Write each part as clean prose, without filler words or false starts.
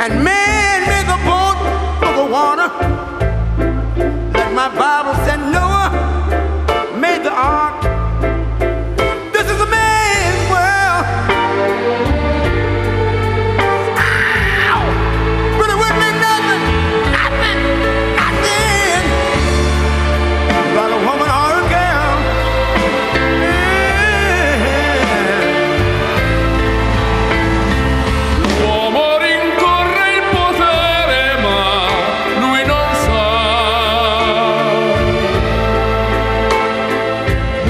And man made the boat for the water. Like my Bible said, Noah made the ark. This is a man's world. Ow! But it wouldn't be nothing about a woman or a girl. L'uomo rincorre il potere, ma lui non sa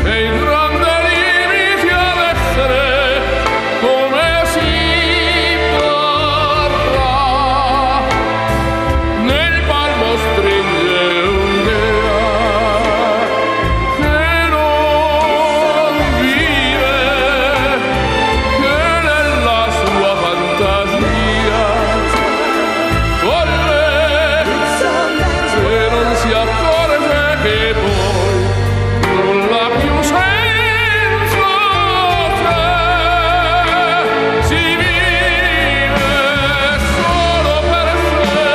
dei grandi limiti ad essere come si vorrà. Nel palmo stringe un'idea che non vive, che nella sua fantasia corre, se non si accorge che poi nulla più senso c'è, si vive solo per sé.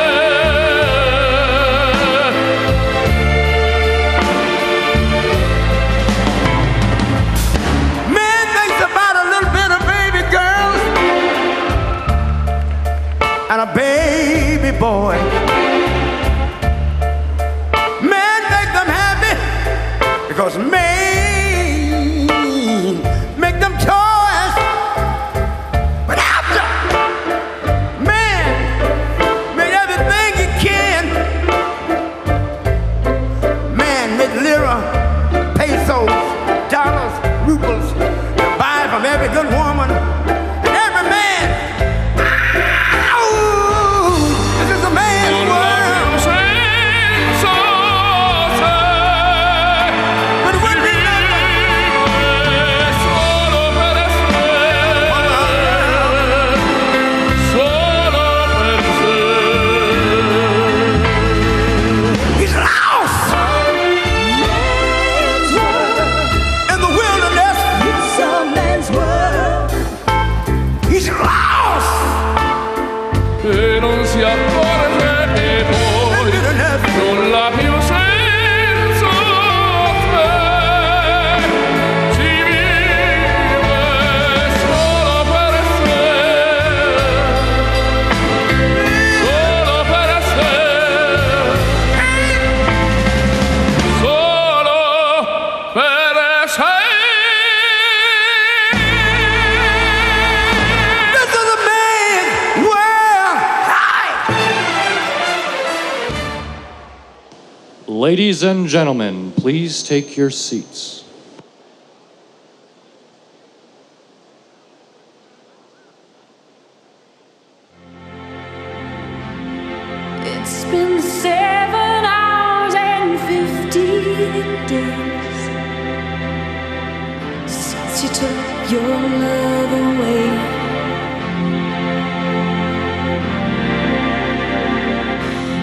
Man thinks about a little bit of baby girls and a baby boy. Man make them happy because man make them toys. But after man made everything he can, man made lira, pesos, dollars, rubles to buy from every good woman and every man. Ow! This is a man's Nulla world. più senso c'è, But it si wouldn't be nothing. vive solo per sé, solo per sé. He's lost in the wilderness. He's lost E non si accorge che in poi wilderness. nulla più senso c'è, si vive solo per sé, solo per sé, solo per sé. This is a man's world. Hi. Ladies and gentlemen, please take your seats. It's been 7 hours and 50 days since you took your love away.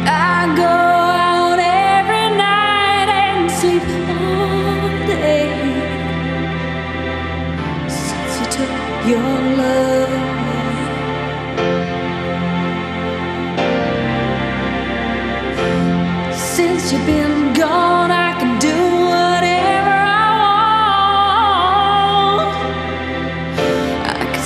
I go out every night and sleep all day since you took your love away. Since you've been gone, I can do whatever I want. I can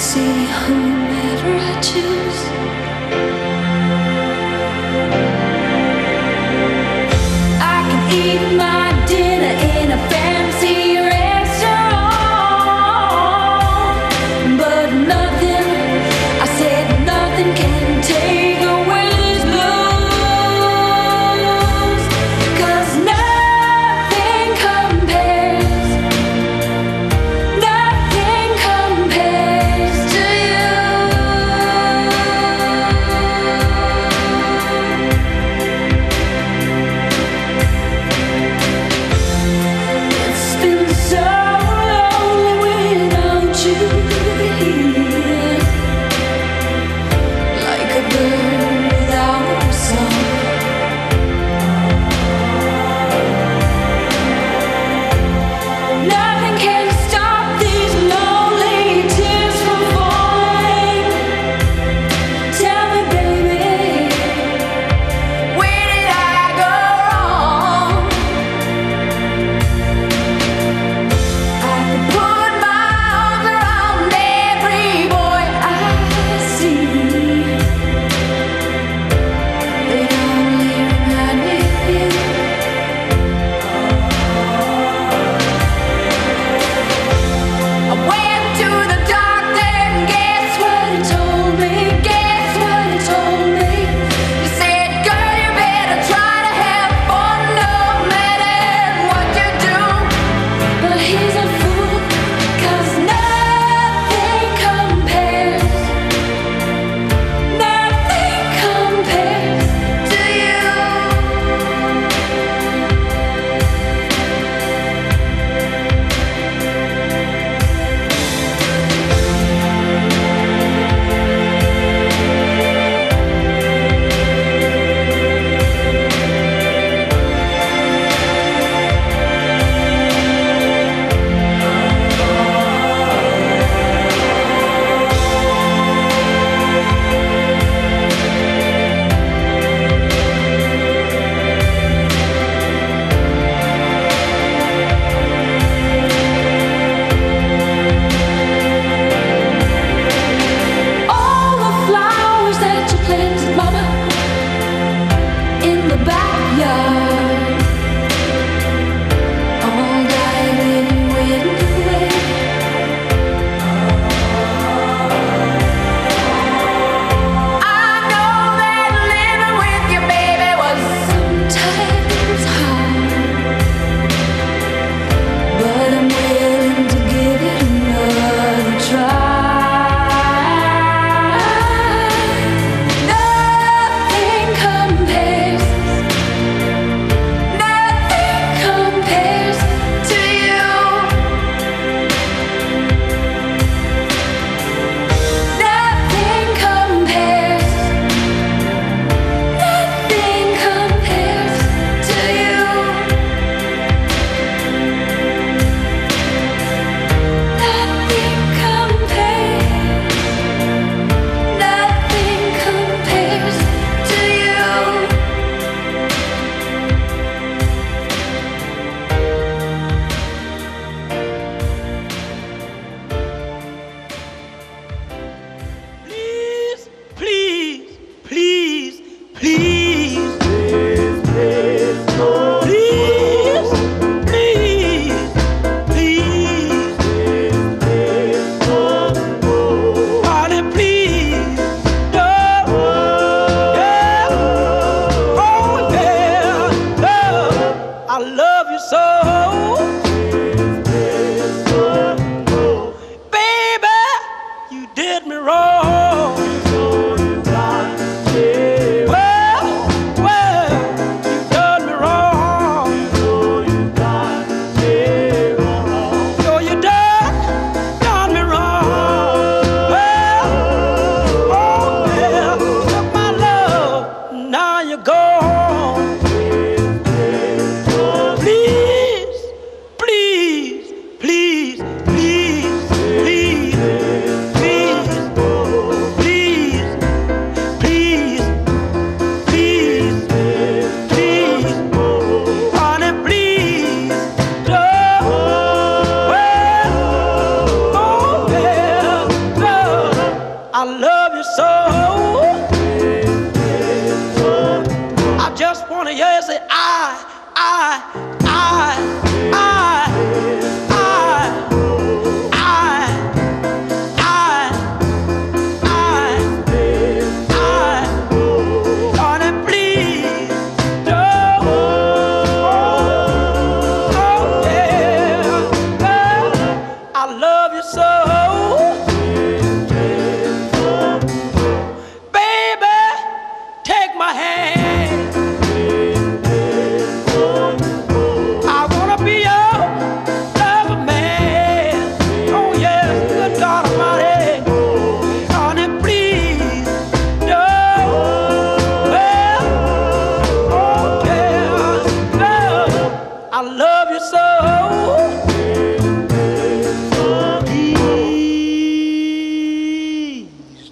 wanna hear you say I.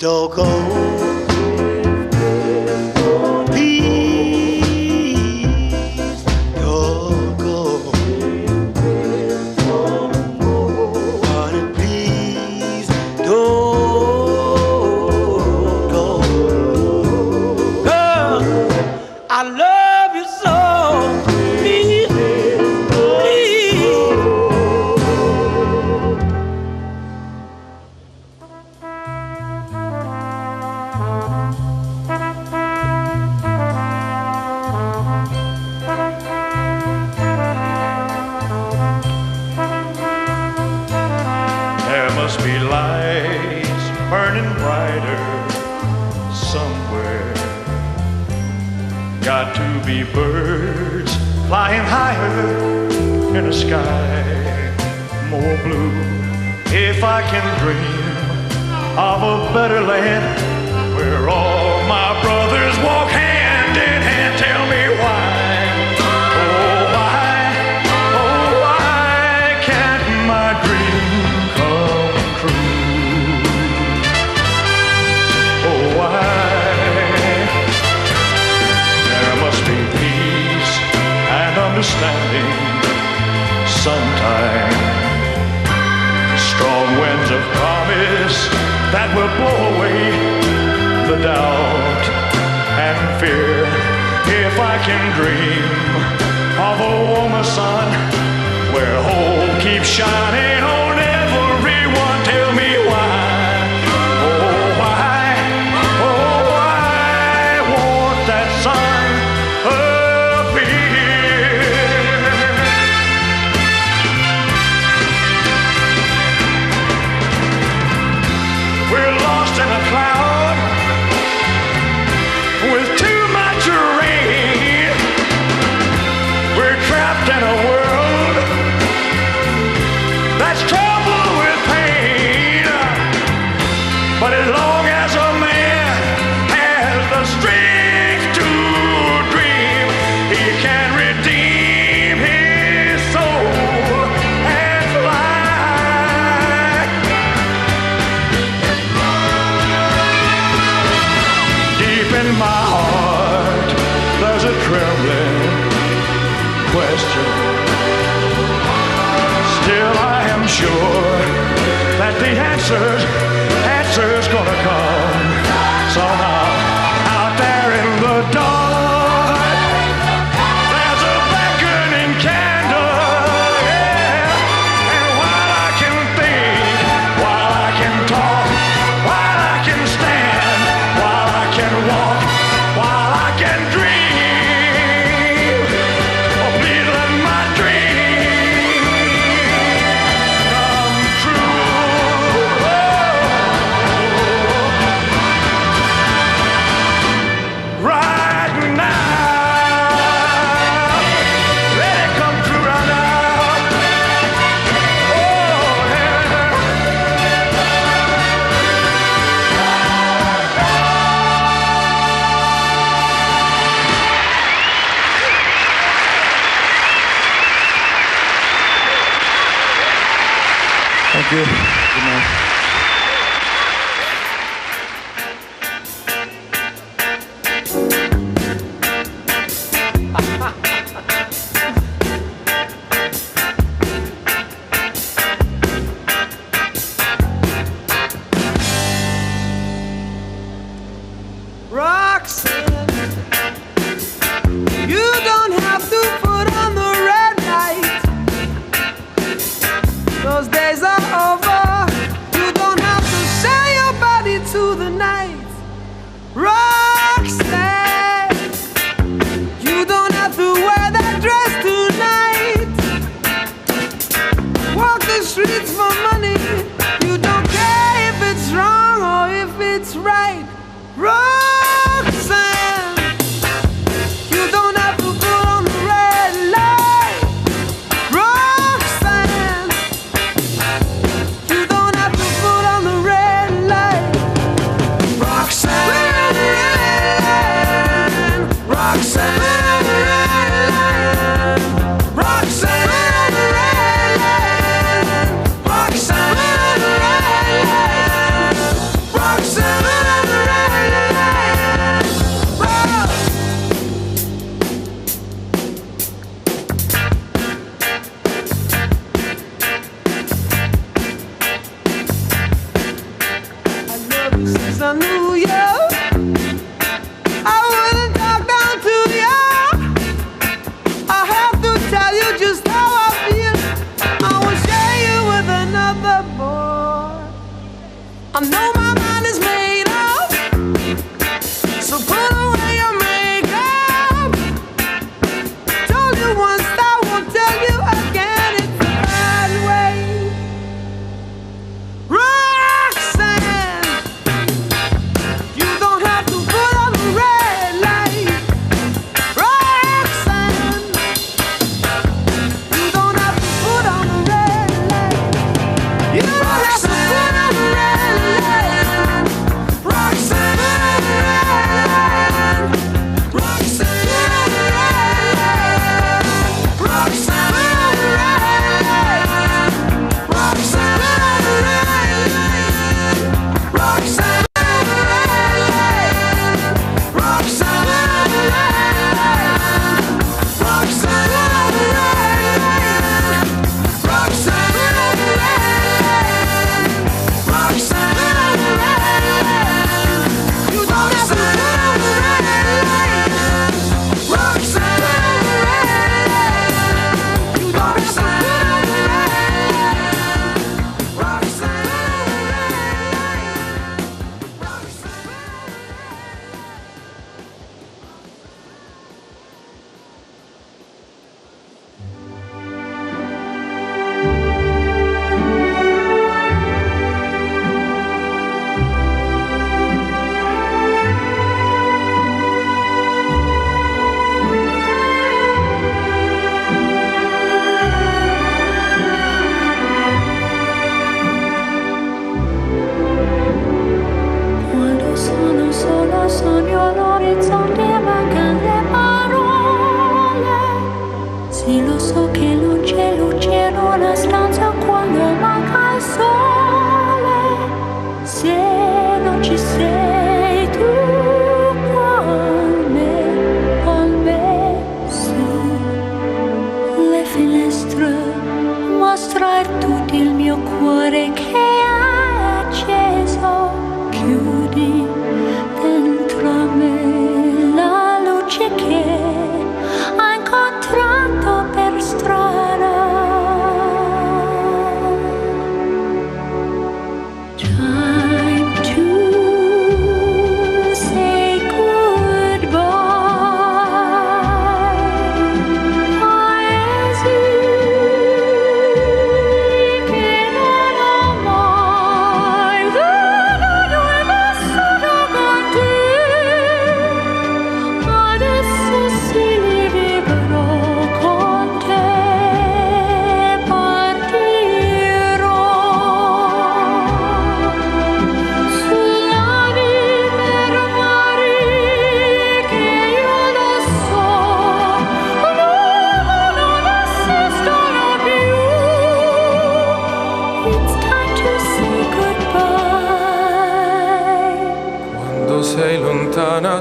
Don't go. Please don't go. Honey, please don't go. Girl, I love you so. Please, please. There must be lights burning brighter somewhere. Got to be birds flying higher in a sky more blue. If I can dream of a better land where all my brothers walk hand in hand, tell me why. Oh, why can't my dream come true? Oh, why? There must be peace and understanding sometime. Strong winds of promise that will blow away the doubt and fear. If I can dream of a warmer sun where hope keeps shining on everyone, tell me why. Oh, why won't that sun appear? We're lost in a cloud with too much rain. We're trapped in a world that's troubled with pain. But as long as a man has the strength to dream, he can redeem his soul and fly. Deep in my heart, there's a trembling question. Still I am sure that the answer's gonna come somehow. Out there in the dark, there's a beckoning candle, yeah. And while I can think, while I can talk, while I can stand, while I can walk, while I can dream, oh, please let my dream come true. Right now, let it come true right now. Oh, yeah. Thank you. Good night. Roxanne, you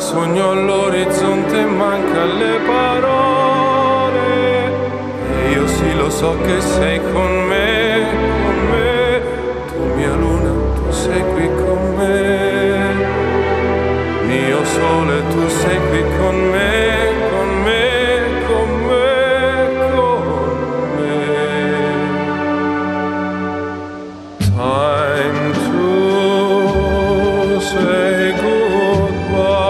sogno all'orizzonte e manca le parole. E io sì lo so che sei con me, tu mia luna, tu sei qui con me, mio sole, tu sei qui con me, con me, con me, con me. Time to say goodbye.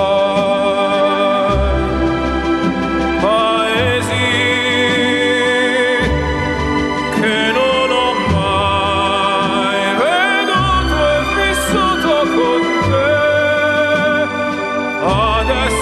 Paesi che non ho mai veduto e vissuto con te. Adesso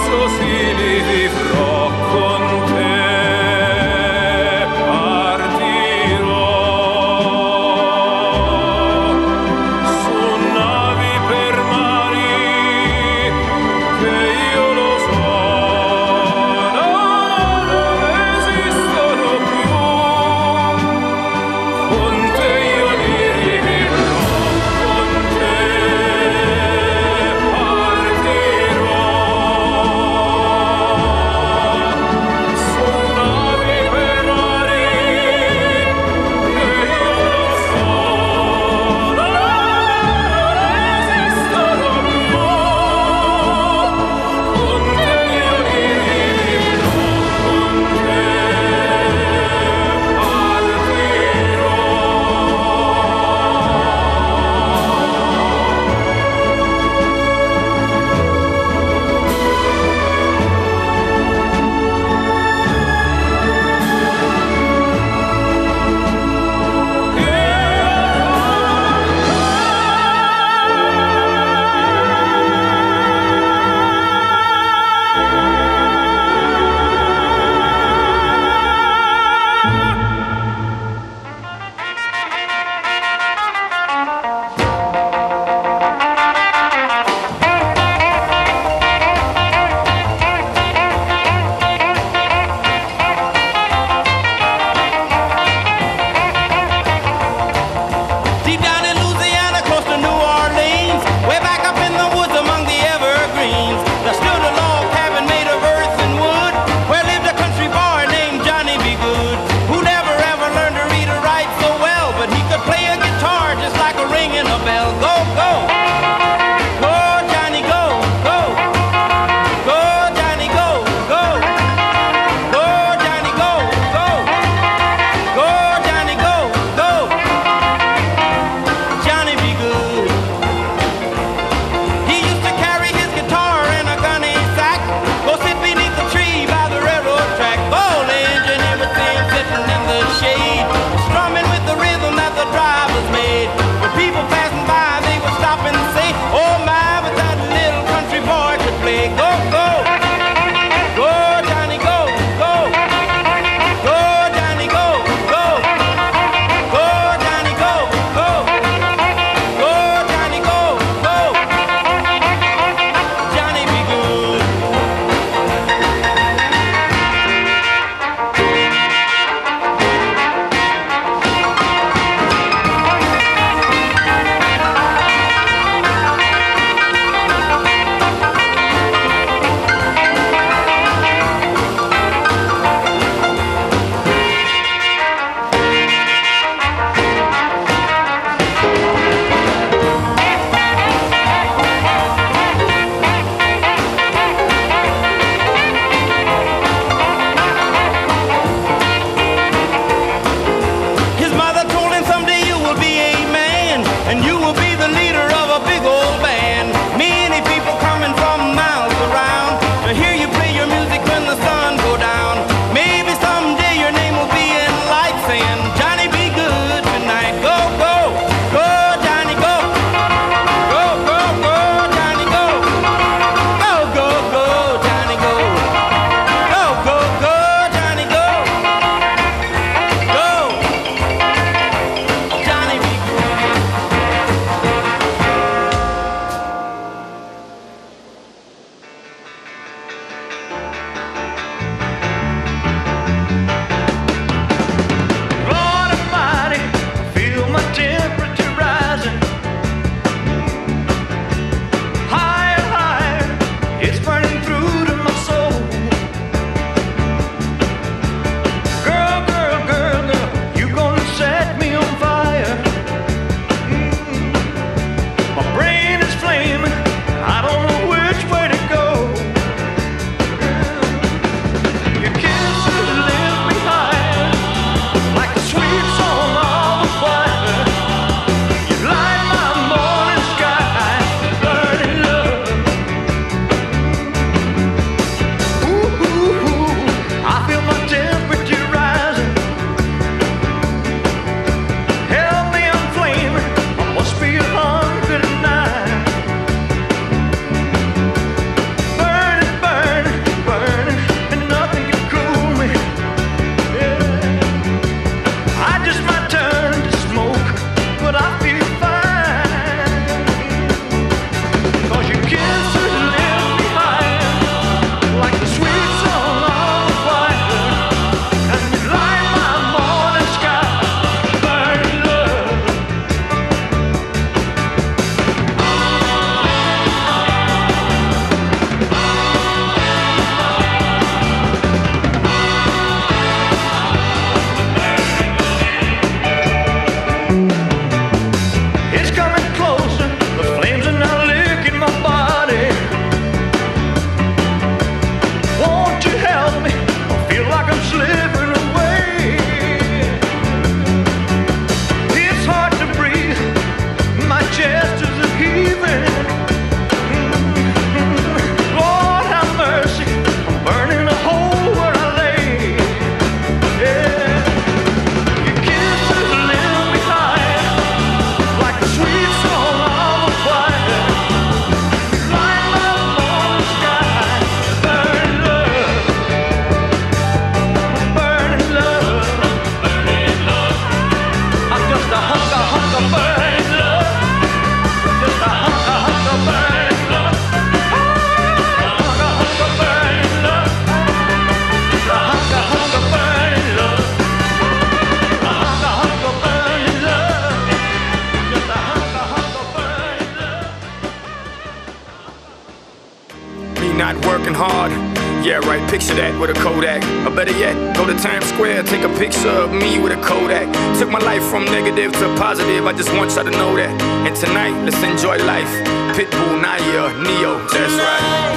Yeah, right, picture that with a Kodak. Or better yet, go to Times Square, take a picture of me with a Kodak. Took my life from negative to positive, I just want y'all to know that. And tonight, let's enjoy life. Pitbull, Naya, Neo, that's right.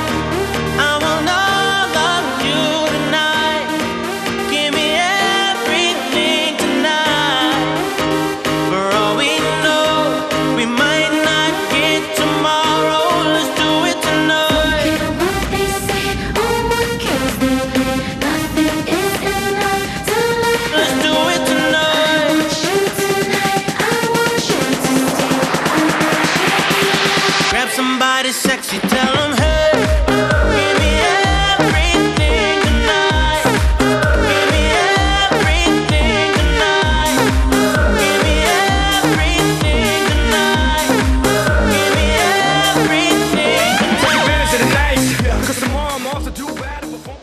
I want all of you tonight. Give me everything tonight. For all we know, we might not get tomorrow. Let's do it tonight. Let's do it tonight. Grab somebody sexy, tell them hey. Give me everything tonight. Give me everything tonight. Give me everything tonight. Give me everything tonight. Take advantage of the night, cause tomorrow I'm off to do battle before.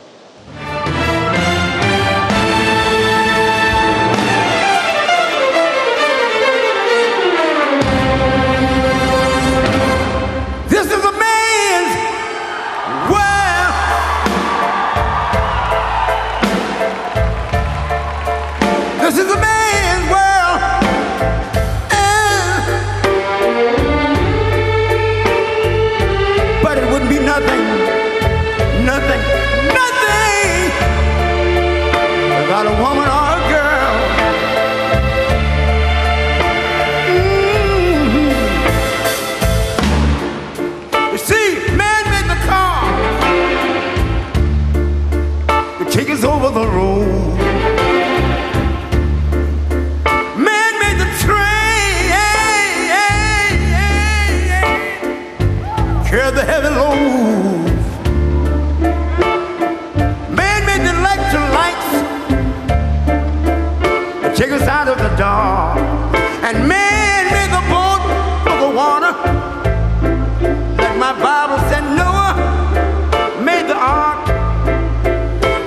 This is a man's world. This is a man's world. But it wouldn't be nothing, nothing, nothing without a woman or a girl. You see, man made the car to take us over the road. Man made the train, carry the heavy loads. Man made the electric lights to take us out of the dark. And man made the boat for the water. Like my Bible said, Noah made the ark.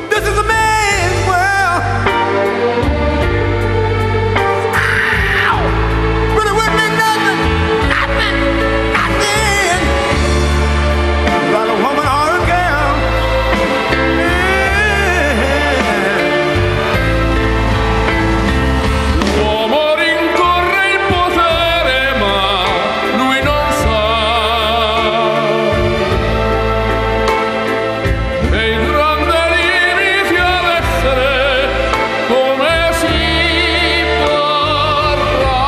This is a man's world. Ow! But it wouldn't be nothing, nothing, nothing without a woman or a girl. L'uomo rincorre il potere, ma lui non sa. E il grande limiti ad essere come si parla.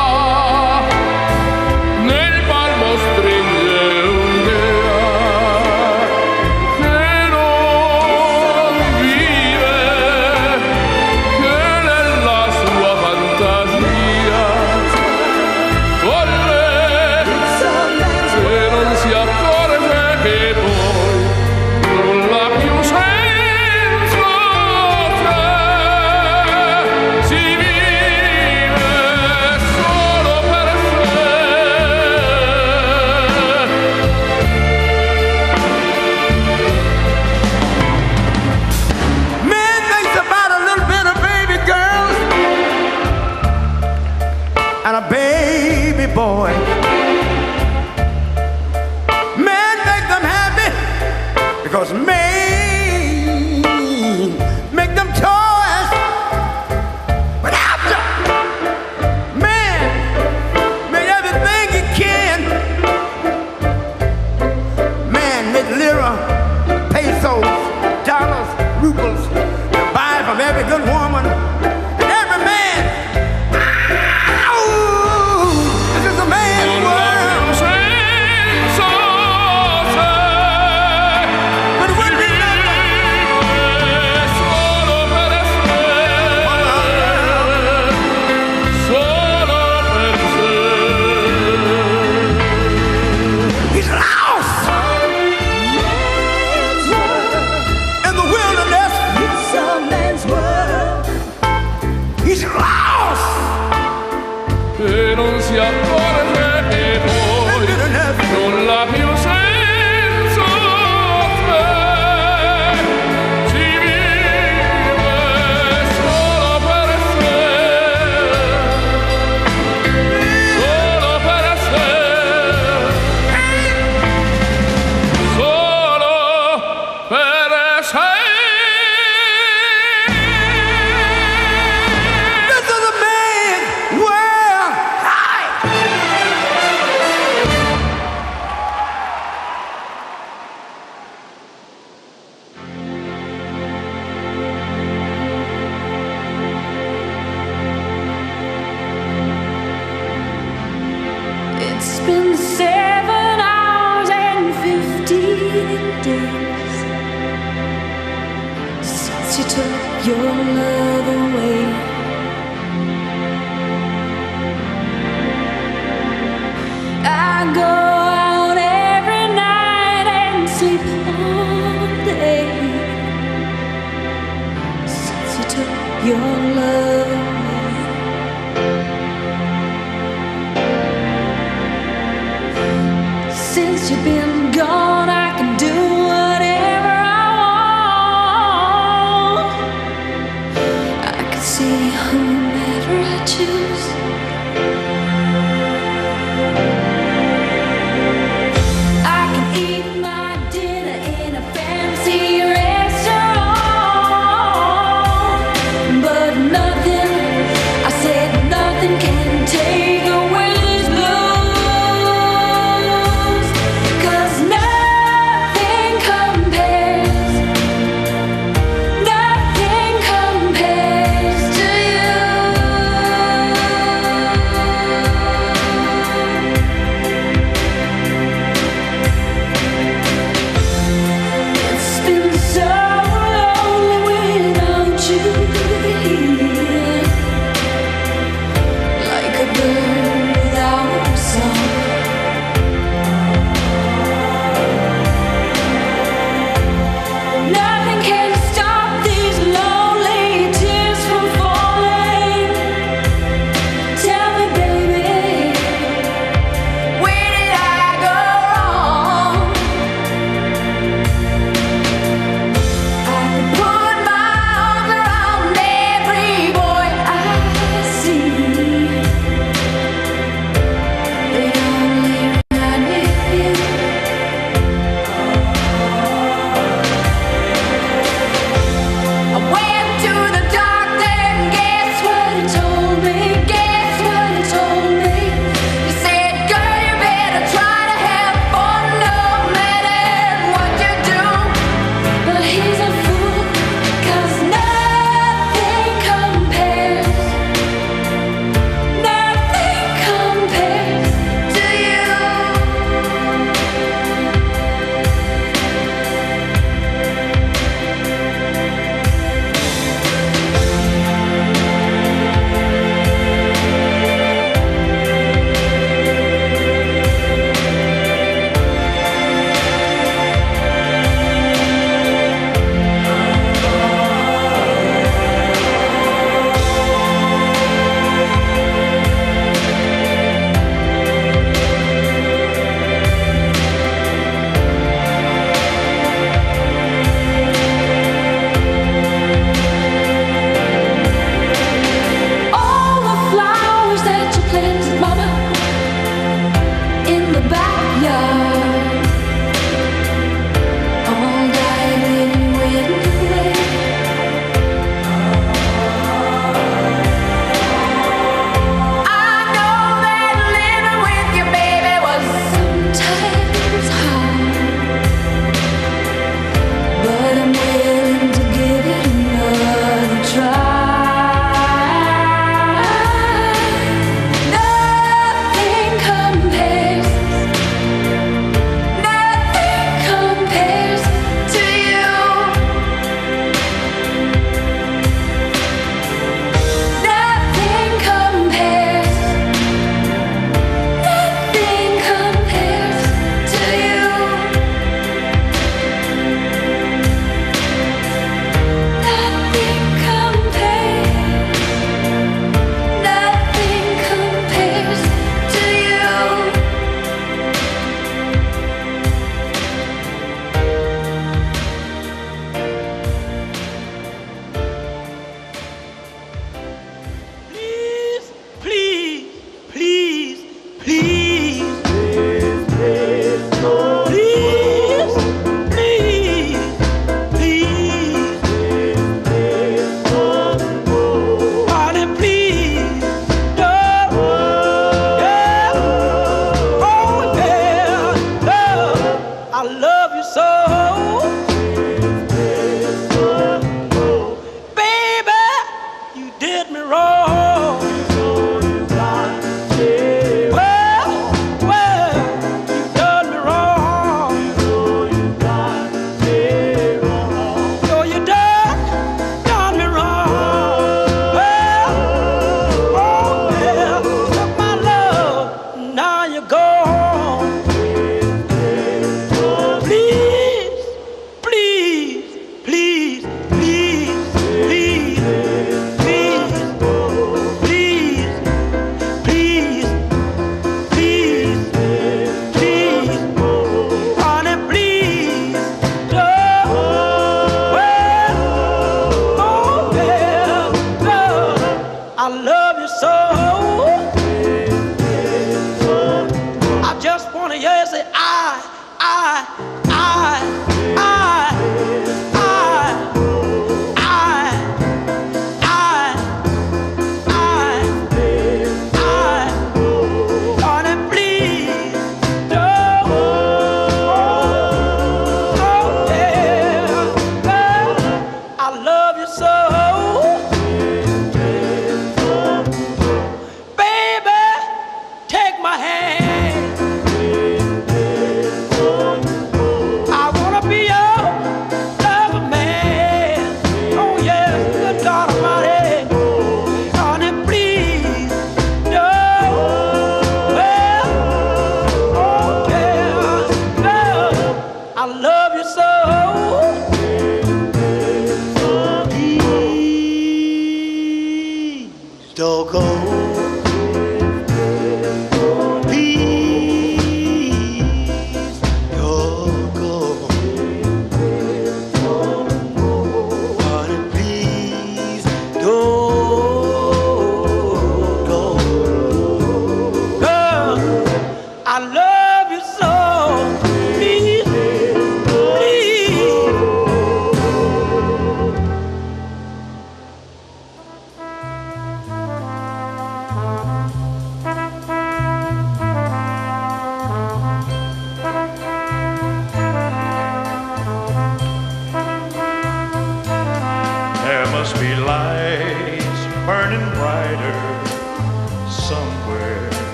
Nel palmo stringe un'idea che non vive, che nella sua fantasia folle, se non si accorge che poi nulla più senza te, si vive solo per sé. Man thinks about a little bit of baby girls and a baby boy. Man make them happy because man make them toys. But after man made everything he can, man made lira, pesos, dollars, rubles to buy from every good woman and every man. Ow! This is a man's world. Senza te, But it wouldn't be nothing. solo per sé, solo per sé. He's lost in the wilderness. you took your love away. I go out every night and sleep all day since you took your love away. Since you've been gone, I can do whatever I want. I can see whomever I choose. I can eat my dinner in a fancy restaurant, but nothing, I said nothing can take away these blues. 'Cause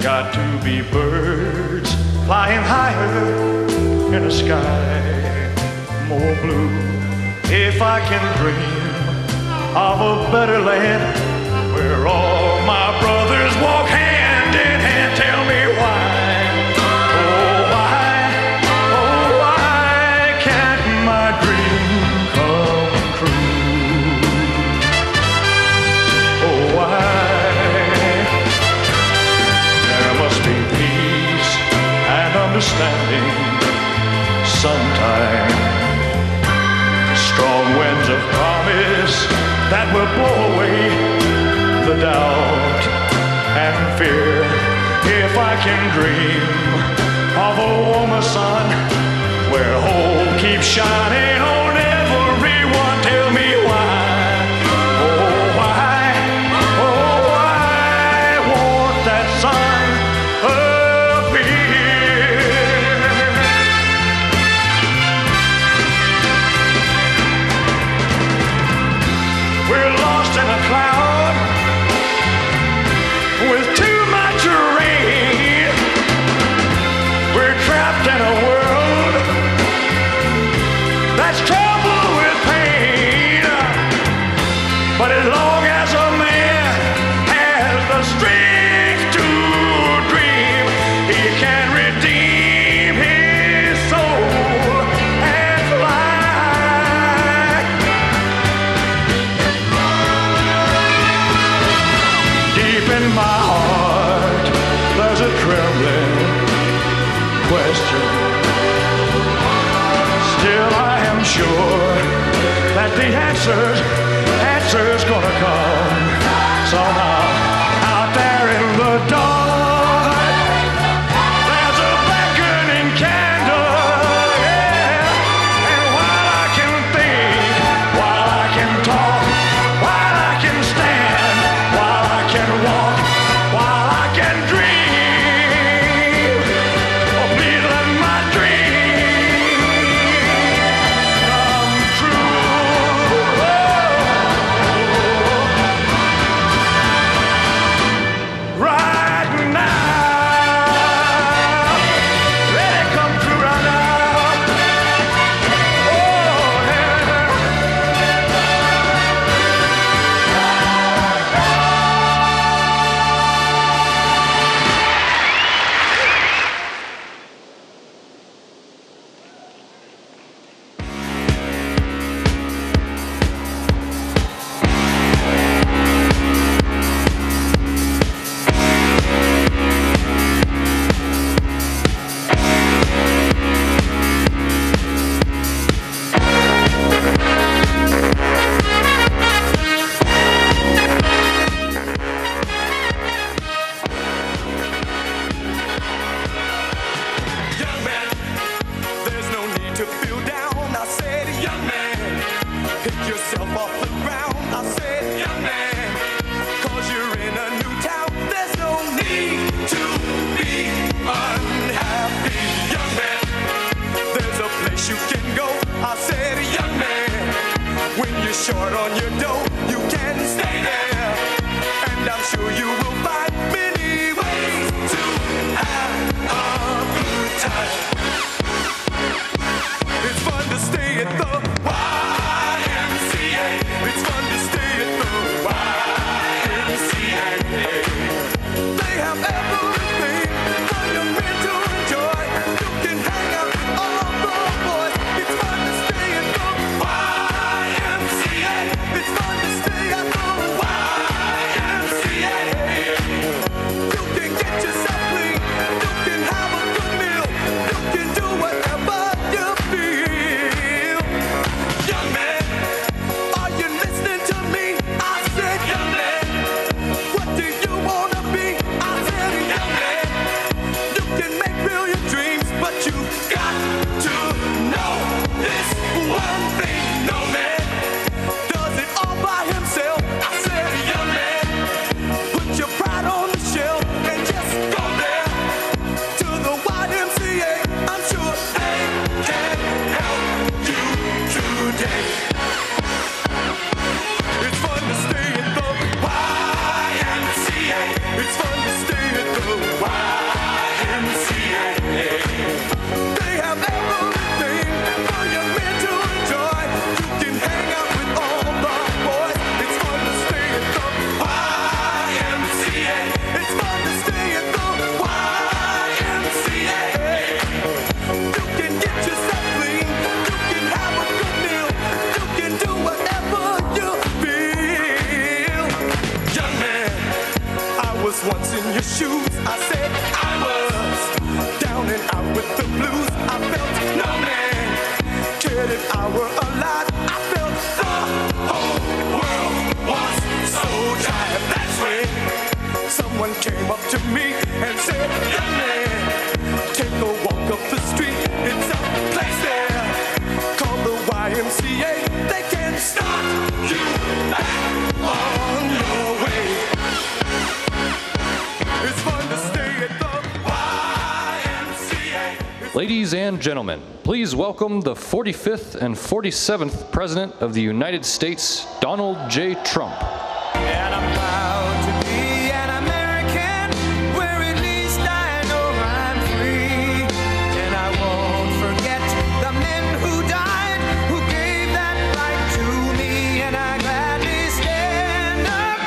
Got to be birds flying higher in a sky more blue. If I can dream of a better land where all my brothers walk hand in hand, tell me why. Oh, why can't my dream come true? Oh, why? Understanding sometime, strong winds of promise that will blow away the doubt and fear. If I can dream of a warmer sun where hope keeps shining on everyone, tell me why. Oh, why won't that sun but as long as a man has the strength to dream, he can redeem his soul and fly. Deep in my heart, there's a trembling question. Still I am sure that the answer's gonna come somehow out there in the dark. There's a beckoning candle, yeah. And while I can think, while I can talk, while I can stand, while I can walk, while I can dream, oh, please let my dream come true. Short on your dough, you can stay there, and I'm sure you will find many ways to have a good time. It's fun to stay at the YMCA. It's fun to stay at the YMCA. They have everything for young men to enjoy. You can hang out with all the boys. It's fun to stay at the YMCA. It's fun to stay at the YMCA. I were alive, I felt the whole world was so jive. That's when someone came up to me and said, young man, take a walk up the street. It's a place there called the YMCA. They can start you back on your way. It's fun to stay at the YMCA. Ladies and gentlemen, please welcome the 45th and 47th President of the United States, Donald J. Trump. And I'm proud to be an American, where at least I know I'm free. And I won't forget the men who died, who gave that right to me. And I gladly stand up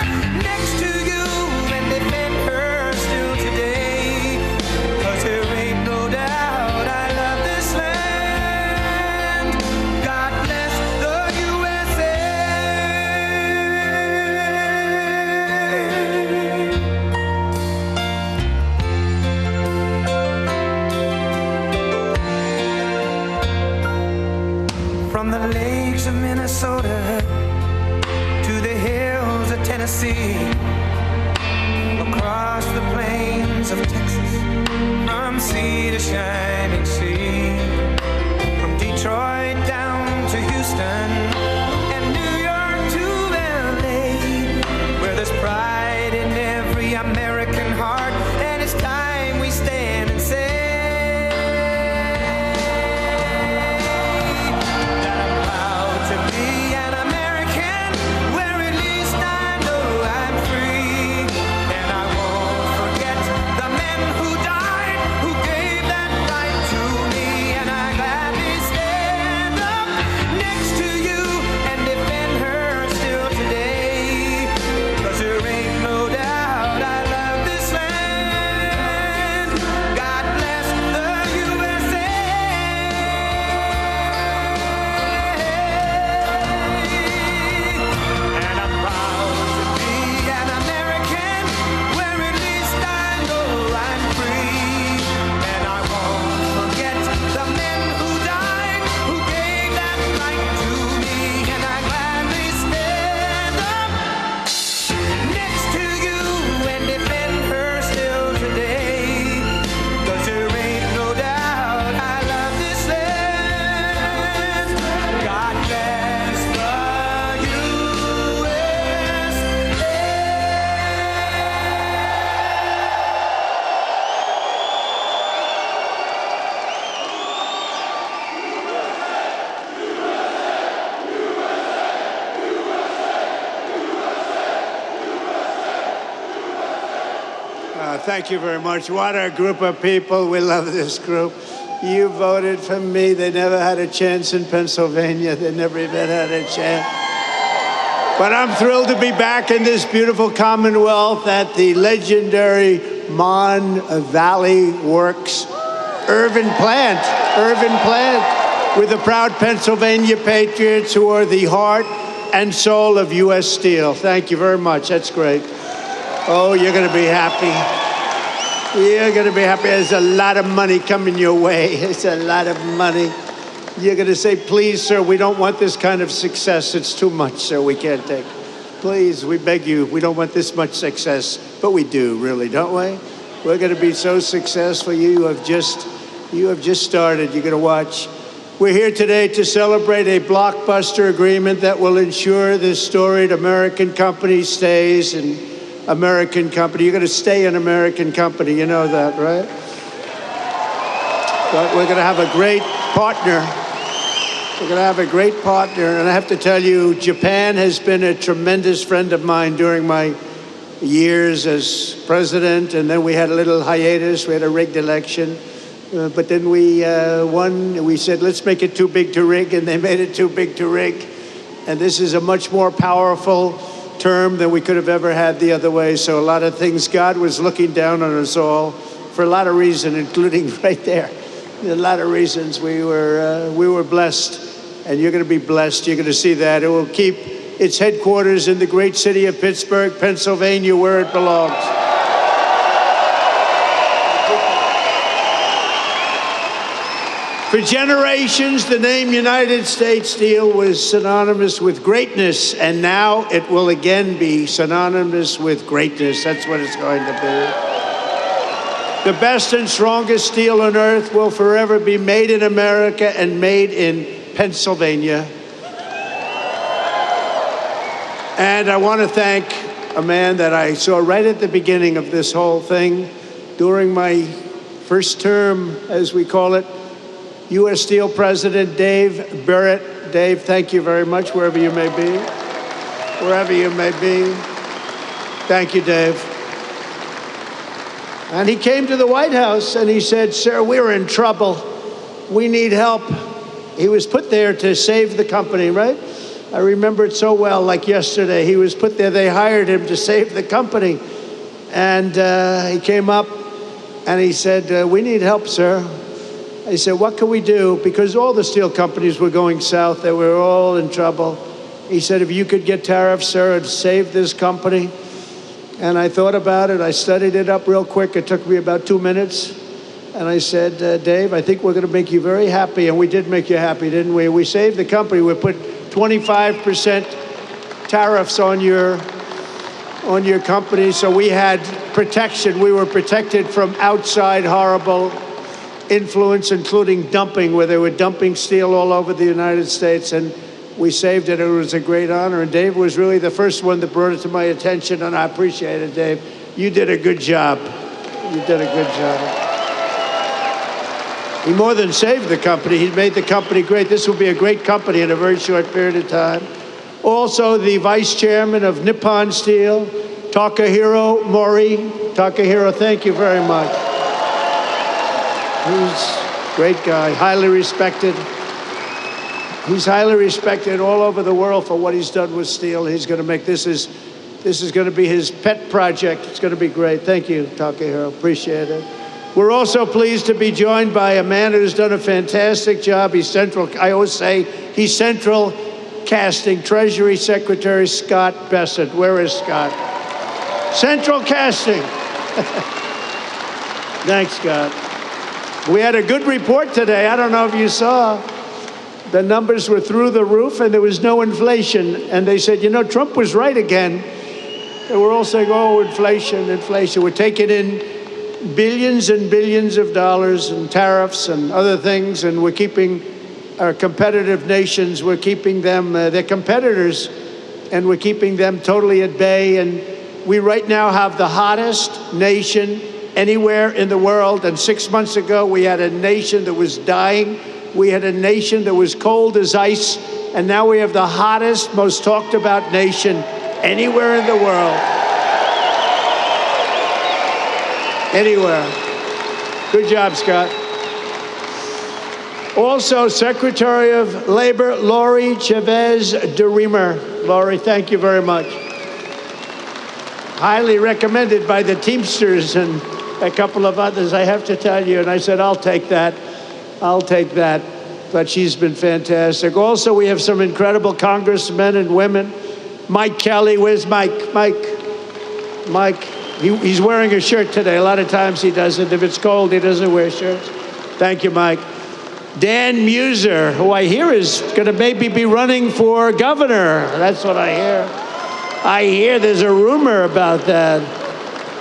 next to you and defend her still today. 'Cause there ain't no doubt I love this land. God bless the USA. From the lakes of Minnesota to the hills of Tennessee, across the plains of Texas, from sea to shining sea, from Detroit down to Houston and New York to LA, where there's pride in every American heart, and it's time we stand and say that I'm proud to be an American, where at least I know I'm free. And I won't forget the men who died, who gave that right to me. And I gladly stand up next to you and defend her still today. 'Cause there ain't no doubt I love this land. God bless the USA. And I'm proud to be an American, where at least I know I'm free. And I won't forget the men who died, who gave that right to me. And I gladly stand up next to you and defend her still today. 'Cause there ain't no doubt I love this land. God bless the Thank you very much. What a group of people. We love this group. You voted for me. They never had a chance in Pennsylvania. They never even had a chance. But I'm thrilled to be back in this beautiful Commonwealth at the legendary Mon Valley Works Irvin plant, with the proud Pennsylvania patriots who are the heart and soul of U.S. Steel. Thank you very much. That's great. Oh, you're going to be happy. You're going to be happy. There's a lot of money coming your way. It's a lot of money. You're going to say, please, sir, we don't want this kind of success. It's too much, sir. We can't take. Please, we beg you, we don't want this much success. But we do, really, don't we? We're going to be so successful. You have just started. You're going to watch. We're here today to celebrate a blockbuster agreement that will ensure this storied American company stays an American company. You're going to stay an American company. You know that, right? But we're going to have a great partner. We're going to have a great partner. And I have to tell you, Japan has been a tremendous friend of mine during my years as president. And then we had a little hiatus. We had a rigged election. But then we won. We said, let's make it too big to rig. And they made it too big to rig. And this is a much more powerful term than we could have ever had the other way. So a lot of things, God was looking down on us all for a lot of reasons, including right there. A lot of reasons we were blessed, and you're going to be blessed. You're going to see that. It will keep its headquarters in the great city of Pittsburgh, Pennsylvania, where it belongs. For generations, the name United States Steel was synonymous with greatness, and now it will again be synonymous with greatness. That's what it's going to be. The best and strongest steel on earth will forever be made in America and made in Pennsylvania. And I want to thank a man that I saw right at the beginning of this whole thing, during my first term, as we call it, U.S. Steel President Dave Barrett. Dave, thank you very much, wherever you may be. Wherever you may be. Thank you, Dave. And he came to the White House and he said, "Sir, we're in trouble. We need help." He was put there to save the company, right? I remember it so well, like yesterday. He was put there, they hired him to save the company. And he came up and he said, "We need help, sir." I said, "What can we do?" Because all the steel companies were going south. They were all in trouble. He said, "If you could get tariffs, sir, and save this company." And I thought about it. I studied it up real quick. It took me about 2 minutes. And I said, "Dave, I think we're going to make you very happy." And we did make you happy, didn't we? We saved the company. We put 25% tariffs on your company. So we had protection. We were protected from outside horrible influence, including dumping, where they were dumping steel all over the United States, and we saved it. It was a great honor, and Dave was really the first one that brought it to my attention, and I appreciate it, Dave. You did a good job. You did a good job. He more than saved the company. He made the company great. This will be a great company in a very short period of time. Also, the vice chairman of Nippon Steel, Takahiro Mori. Takahiro, thank you very much. He's a great guy, highly respected. He's highly respected all over the world for what he's done with steel. He's going to make this is going to be his pet project. It's going to be great. Thank you, Takahiro. Appreciate it. We're also pleased to be joined by a man who's done a fantastic job. He's central. I always say he's central casting. Treasury Secretary Scott Bessent. Where is Scott? Central casting. Thanks, Scott. We had a good report today. I don't know if you saw. The numbers were through the roof and there was no inflation. And they said, you know, Trump was right again. They were all saying, oh, inflation, inflation. We're taking in billions and billions of dollars in tariffs and other things, and we're keeping our competitive nations, we're keeping them, they're competitors, and we're keeping them totally at bay. And we right now have the hottest nation anywhere in the world. And 6 months ago, we had a nation that was dying. We had a nation that was cold as ice. And now we have the hottest, most talked about nation anywhere in the world. Anywhere. Good job, Scott. Also, Secretary of Labor, Lori Chavez DeRemer. Lori, thank you very much. Highly recommended by the Teamsters and a couple of others, I have to tell you. And I said, I'll take that. I'll take that. But she's been fantastic. Also, we have some incredible congressmen and women. Mike Kelly, where's Mike? Mike, he's wearing a shirt today. A lot of times he doesn't. If it's cold, he doesn't wear shirts. Thank you, Mike. Dan Muser, who I hear is going to maybe be running for governor. That's what I hear. I hear there's a rumor about that.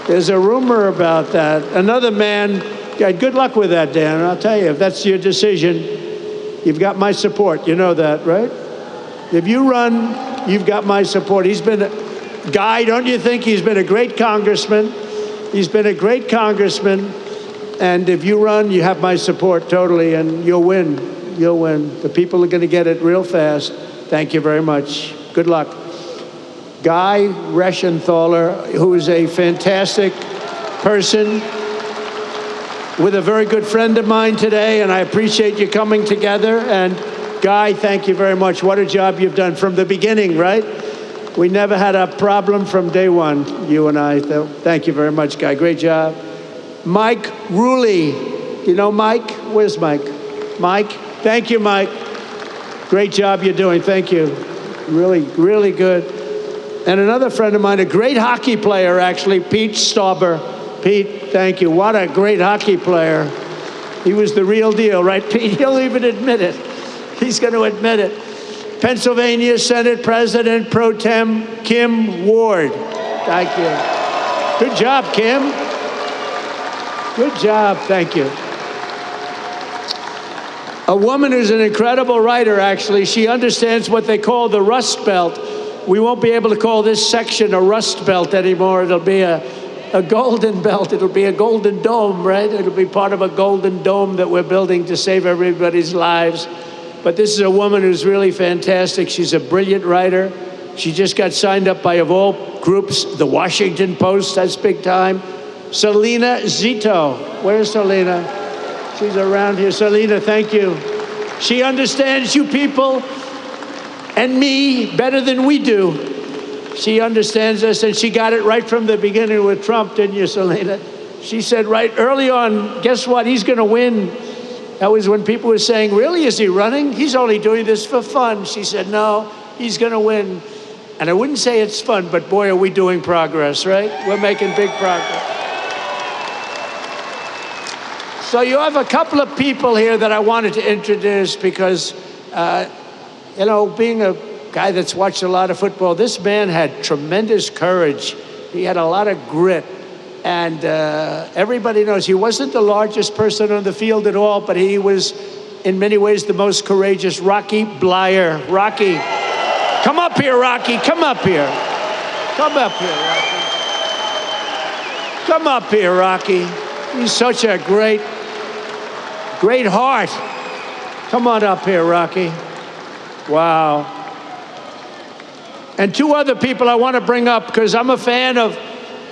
There's a rumor about that. Another man, good luck with that, Dan. I'll tell you, if that's your decision, you've got my support. You know that, right? If you run, you've got my support. He's been a guy, don't you think? He's been a great congressman. He's been a great congressman. And if you run, you have my support totally, and you'll win. You'll win. The people are going to get it real fast. Thank you very much. Good luck. Guy Reschenthaler, who is a fantastic person, with a very good friend of mine today, and I appreciate you coming together. And Guy, thank you very much. What a job you've done from the beginning, right? We never had a problem from day one, you and I. Thank you very much, Guy. Great job. Mike Ruley. You know Mike? Where's Mike? Mike? Thank you, Mike. Great job you're doing. Thank you. Really, really good. And another friend of mine, a great hockey player, actually, Pete Stauber. Pete, thank you. What a great hockey player. He was the real deal, right, Pete? He'll even admit it. He's going to admit it. Pennsylvania Senate President Pro Tem Kim Ward. Thank you. Good job, Kim. Good job. Thank you. A woman who's an incredible writer, actually. She understands what they call the Rust Belt. We won't be able to call this section a Rust Belt anymore. It'll be a golden belt. It'll be a golden dome, right? It'll be part of a golden dome that we're building to save everybody's lives. But this is a woman who's really fantastic. She's a brilliant writer. She just got signed up by, of all groups, the Washington Post, that's big time. Selena Zito. Where's Selena? She's around here. Selena, thank you. She understands you people and me better than we do. She understands us, and she got it right from the beginning with Trump, didn't you, Selena? She said right early on, guess what? He's going to win. That was when people were saying, really, is he running? He's only doing this for fun. She said, no, he's going to win. And I wouldn't say it's fun, but boy, are we doing progress, right? We're making big progress. So you have a couple of people here that I wanted to introduce because, you know, being a guy that's watched a lot of football, this man had tremendous courage. He had a lot of grit. And everybody knows he wasn't the largest person on the field at all, but he was, in many ways, the most courageous. Rocky Bleier. Rocky. Come up here, Rocky. Come up here. Come up here, Rocky. Come up here, Rocky. He's such a great heart. Come on up here, Rocky. Wow. And two other people I want to bring up because I'm a fan of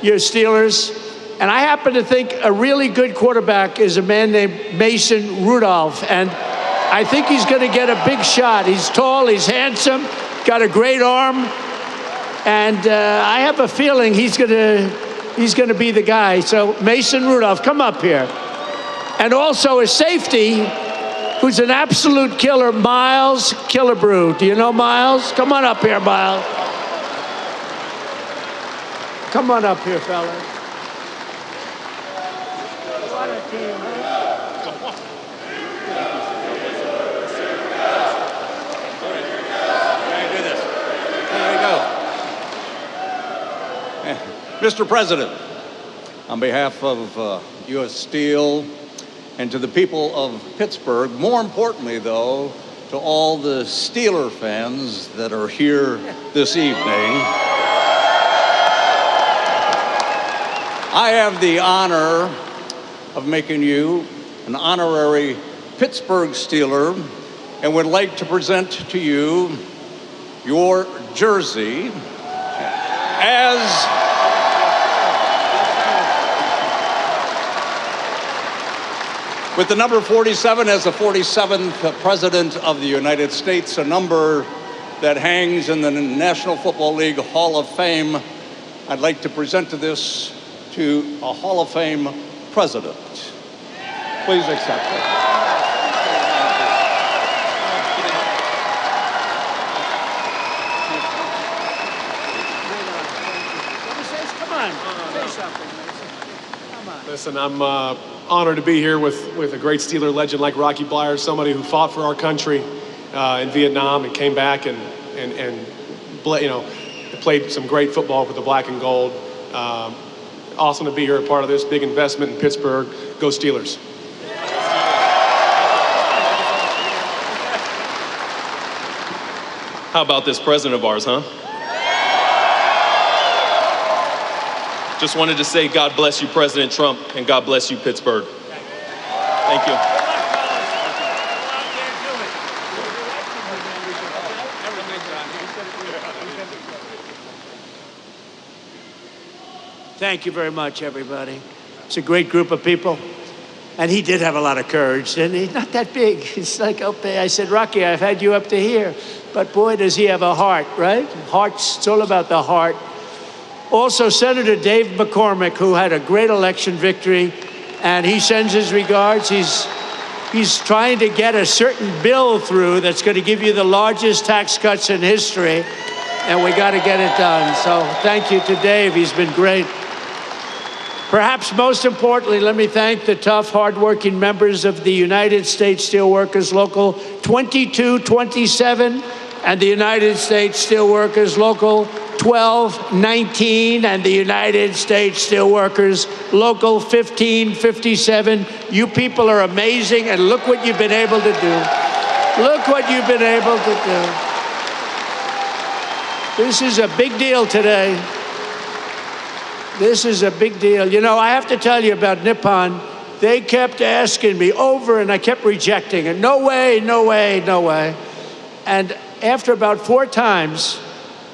your Steelers. And I happen to think a really good quarterback is a man named Mason Rudolph. And I think he's going to get a big shot. He's tall, he's handsome, got a great arm. And I have a feeling he's going to be the guy. So Mason Rudolph, come up here. And also a safety who's an absolute killer, Miles Killebrew. Do you know Miles? Come on up here, Miles. Come on up here, fellas. What a team, huh? There you go. Mr. President, on behalf of U.S. Steel and to the people of Pittsburgh, more importantly, though, to all the Steeler fans that are here this evening, I have the honor of making you an honorary Pittsburgh Steeler and would like to present to you your jersey as with the number 47 as the 47th President of the United States, a number that hangs in the National Football League Hall of Fame. I'd like to present this to a Hall of Fame president. Please accept it. Come on, say something, Mason. Come on. Listen, I'm honored to be here with a great Steeler legend like Rocky Bleier, somebody who fought for our country in Vietnam and came back and played some great football with the black and gold. Awesome to be here, a part of this big investment in Pittsburgh. Go Steelers. How about this president of ours, huh? Just wanted to say God bless you, President Trump, and God bless you, Pittsburgh. Thank you. Thank you very much, everybody. It's a great group of people. And he did have a lot of courage, didn't he? Not that big. It's like up there. I said, Rocky, I've had you up to here. But boy, does he have a heart, right? It's all about the heart. Also, Senator Dave McCormick, who had a great election victory, and he sends his regards. He's trying to get a certain bill through that's going to give you the largest tax cuts in history, and we got to get it done. So thank you to Dave. He's been great. Perhaps most importantly, let me thank the tough, hardworking members of the United States Steelworkers Local 2227 and the United States Steelworkers Local 1219 and the United States Steelworkers Local 1557. You people are amazing, and look what you've been able to do. Look what you've been able to do. This is a big deal today. This is a big deal. You know, I have to tell you about Nippon. They kept asking me over, and I kept rejecting it. No way, no way, no way. And after about 4 times,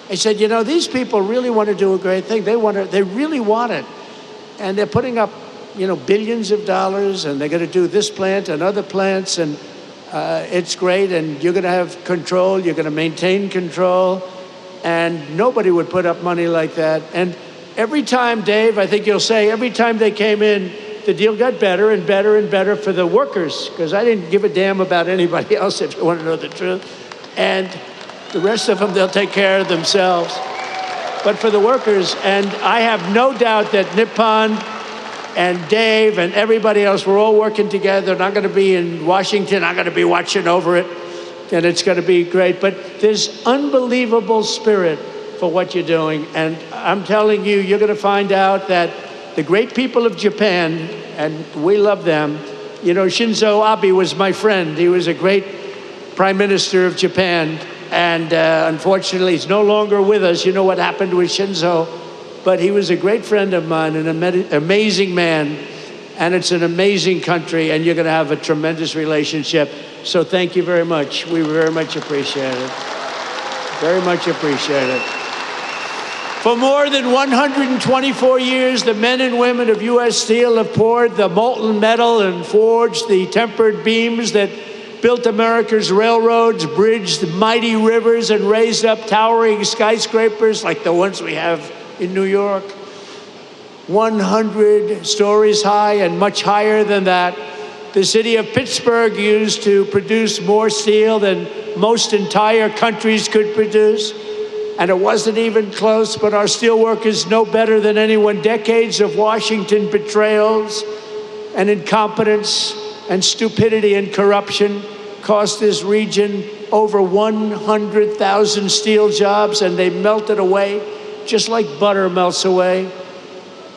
I said, you know, these people really want to do a great thing. They really want it. And they're putting up, you know, billions of dollars, and they're going to do this plant and other plants, and it's great, and you're going to have control. You're going to maintain control. And nobody would put up money like that. And every time, Dave, I think you'll say, every time they came in, the deal got better and better and better for the workers, because I didn't give a damn about anybody else, if you want to know the truth. And the rest of them, they'll take care of themselves. But for the workers, and I have no doubt that Nippon and Dave and everybody else, we're all working together. And I'm going to be in Washington. I'm going to be watching over it, and it's going to be great. But there's unbelievable spirit for what you're doing. And I'm telling you, you're going to find out that the great people of Japan, and we love them. You know, Shinzo Abe was my friend. He was a great prime minister of Japan. And unfortunately, he's no longer with us. You know what happened with Shinzo. But he was a great friend of mine, an amazing man. And it's an amazing country, and you're going to have a tremendous relationship. So thank you very much. We very much appreciate it. Very much appreciate it. For more than 124 years, the men and women of U.S. Steel have poured the molten metal and forged the tempered beams that built America's railroads, bridged mighty rivers, and raised up towering skyscrapers like the ones we have in New York. 100 stories high and much higher than that. The city of Pittsburgh used to produce more steel than most entire countries could produce. And it wasn't even close, but our steelworkers know better than anyone. Decades of Washington betrayals and incompetence and stupidity and corruption cost this region over 100,000 steel jobs, and they melted away just like butter melts away.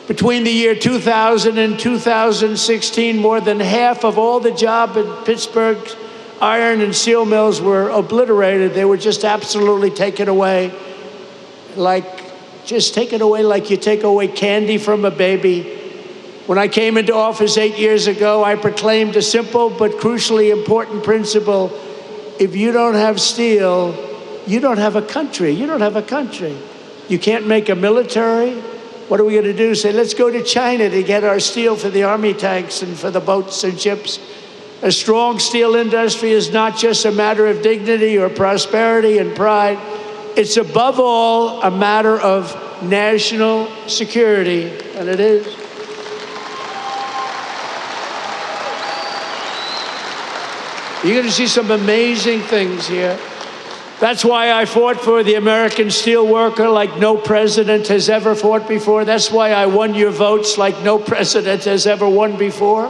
Between the year 2000 and 2016, more than half of all the jobs in Pittsburgh's iron and steel mills were obliterated. They were just absolutely taken away. Just taken away like you take away candy from a baby. When I came into office 8 years ago, I proclaimed a simple but crucially important principle. If you don't have steel, you don't have a country. You don't have a country. You can't make a military. What are we going to do? Say, let's go to China to get our steel for the army tanks and for the boats and ships. A strong steel industry is not just a matter of dignity or prosperity and pride. It's above all a matter of national security, and it is. You're going to see some amazing things here. That's why I fought for the American steelworker like no president has ever fought before. That's why I won your votes like no president has ever won before.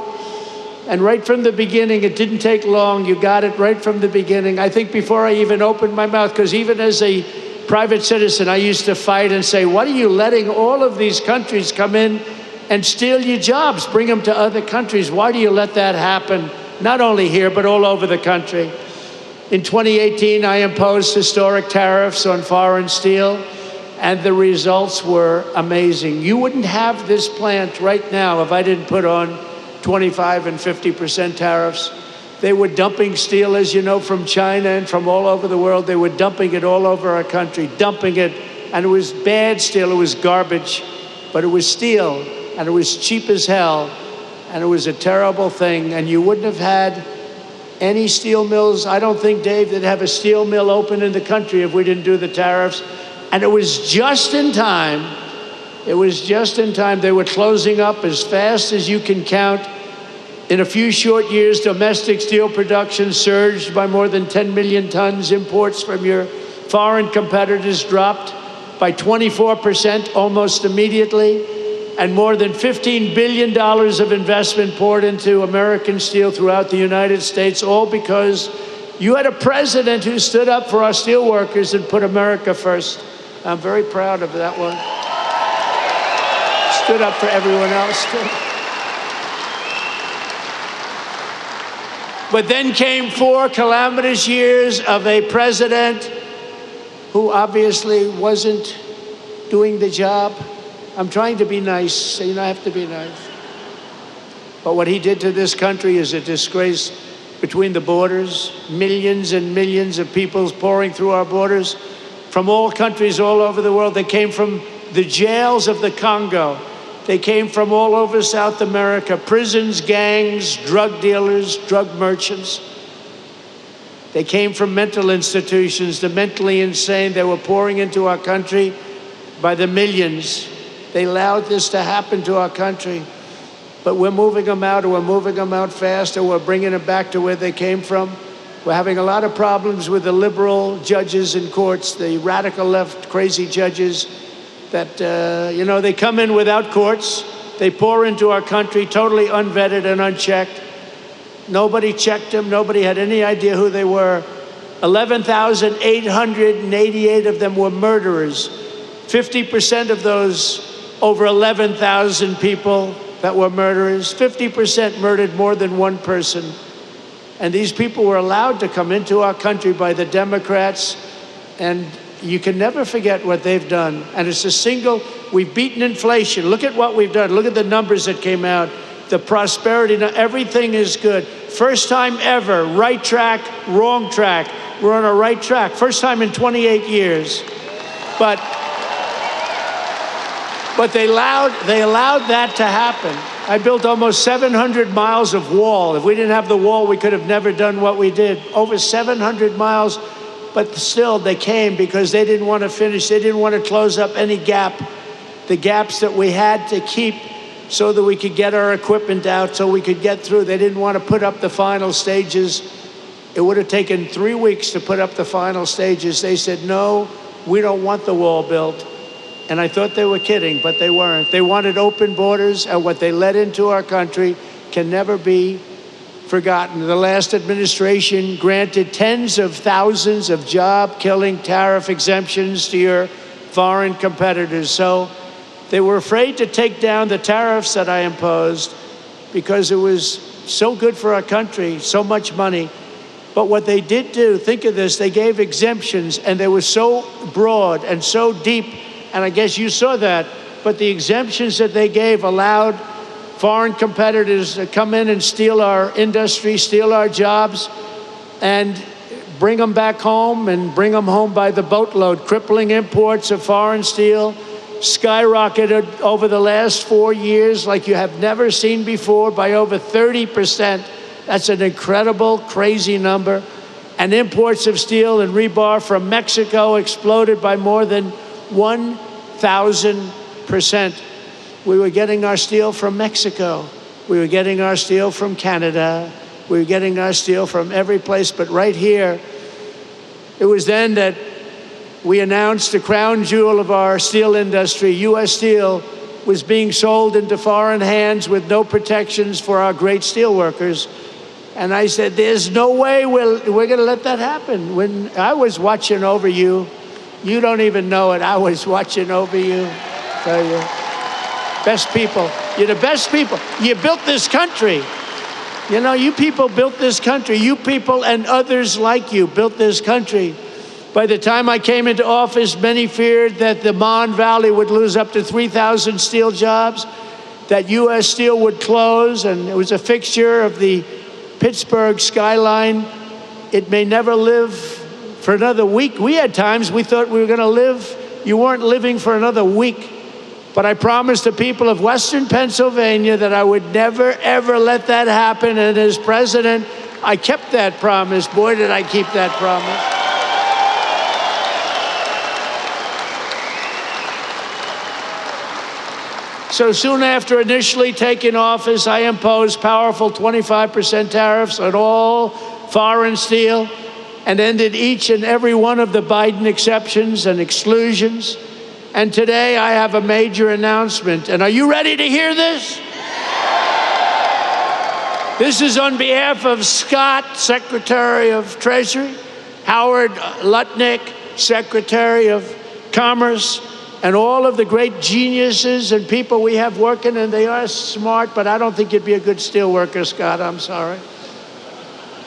And right from the beginning, it didn't take long. You got it right from the beginning. I think before I even opened my mouth, because even as a private citizen, I used to fight and say, what are you letting all of these countries come in and steal your jobs, bring them to other countries? Why do you let that happen? Not only here, but all over the country. In 2018, I imposed historic tariffs on foreign steel, and the results were amazing. You wouldn't have this plant right now if I didn't put on 25 and 50% tariffs. They were dumping steel, as you know, from China and from all over the world. They were dumping it all over our country, dumping it. And it was bad steel, it was garbage, but it was steel, and it was cheap as hell, and it was a terrible thing. And you wouldn't have had any steel mills. I don't think, Dave, they'd have a steel mill open in the country if we didn't do the tariffs. And it was just in time. It was just in time. They were closing up as fast as you can count. In a few short years, domestic steel production surged by more than 10 million tons. Imports from your foreign competitors dropped by 24% almost immediately. and more than $15 billion of investment poured into American steel throughout the United States, all because you had a president who stood up for our steel workers and put America first. I'm very proud of that one. Stood up for everyone else too. But then came 4 calamitous years of a president who obviously wasn't doing the job. I'm trying to be nice, so you know I have to be nice. But what he did to this country is a disgrace. Between the borders, millions and millions of people pouring through our borders from all countries all over the world. They came from the jails of the Congo. They came from all over South America, prisons, gangs, drug dealers, drug merchants. They came from mental institutions, the mentally insane. They were pouring into our country by the millions. They allowed this to happen to our country. But we're moving them out, or we're moving them out fast, or we're bringing them back to where they came from. We're having a lot of problems with the liberal judges in courts, the radical left crazy judges that, they come in without courts. They pour into our country totally unvetted and unchecked. Nobody checked them. Nobody had any idea who they were. 11,888 of them were murderers. 50% of those over 11,000 people that were murderers, 50% murdered more than one person. And these people were allowed to come into our country by the Democrats, and you can never forget what they've done. And it's we've beaten inflation. Look at what we've done. Look at the numbers that came out. The prosperity, now everything is good. First time ever, right track, wrong track. We're on a right track. First time in 28 years. But they allowed that to happen. I built almost 700 miles of wall. If we didn't have the wall, we could have never done what we did. Over 700 miles, but still they came because they didn't want to finish. They didn't want to close up any gap, the gaps that we had to keep so that we could get our equipment out, so we could get through. They didn't want to put up the final stages. It would have taken 3 weeks to put up the final stages. They said, no, we don't want the wall built. And I thought they were kidding, but they weren't. They wanted open borders, and what they let into our country can never be forgotten. The last administration granted tens of thousands of job-killing tariff exemptions to your foreign competitors. So they were afraid to take down the tariffs that I imposed because it was so good for our country, so much money. But what they did do, think of this, they gave exemptions, and they were so broad and so deep. And I guess you saw that, but the exemptions that they gave allowed foreign competitors to come in and steal our industry, steal our jobs, and bring them back home, and bring them home by the boatload. Crippling imports of foreign steel skyrocketed over the last 4 years like you have never seen before, by over 30%. That's an incredible, crazy number. And imports of steel and rebar from Mexico exploded by more than 1,000%. We were getting our steel from Mexico. We were getting our steel from Canada. We were getting our steel from every place, but right here, it was then that we announced the crown jewel of our steel industry, U.S. Steel, was being sold into foreign hands with no protections for our great steel workers. And I said, there's no way we're going to let that happen. When I was watching over you, you don't even know it. I was watching over you. Tell you, best people. You're the best people. You built this country. You know, you people built this country. You people and others like you built this country. By the time I came into office, many feared that the Mon Valley would lose up to 3,000 steel jobs, that U.S. Steel would close, and it was a fixture of the Pittsburgh skyline. It may never live for another week. We had times we thought we were going to live. You weren't living for another week. But I promised the people of Western Pennsylvania that I would never, ever let that happen. And as president, I kept that promise. Boy, did I keep that promise. So soon after initially taking office, I imposed powerful 25% tariffs on all foreign steel, and ended each and every one of the Biden exceptions and exclusions. And today I have a major announcement. And are you ready to hear this? This is on behalf of Scott, Secretary of Treasury, Howard Lutnick, Secretary of Commerce, and all of the great geniuses and people we have working, and they are smart, but I don't think you'd be a good steel worker, Scott. I'm sorry.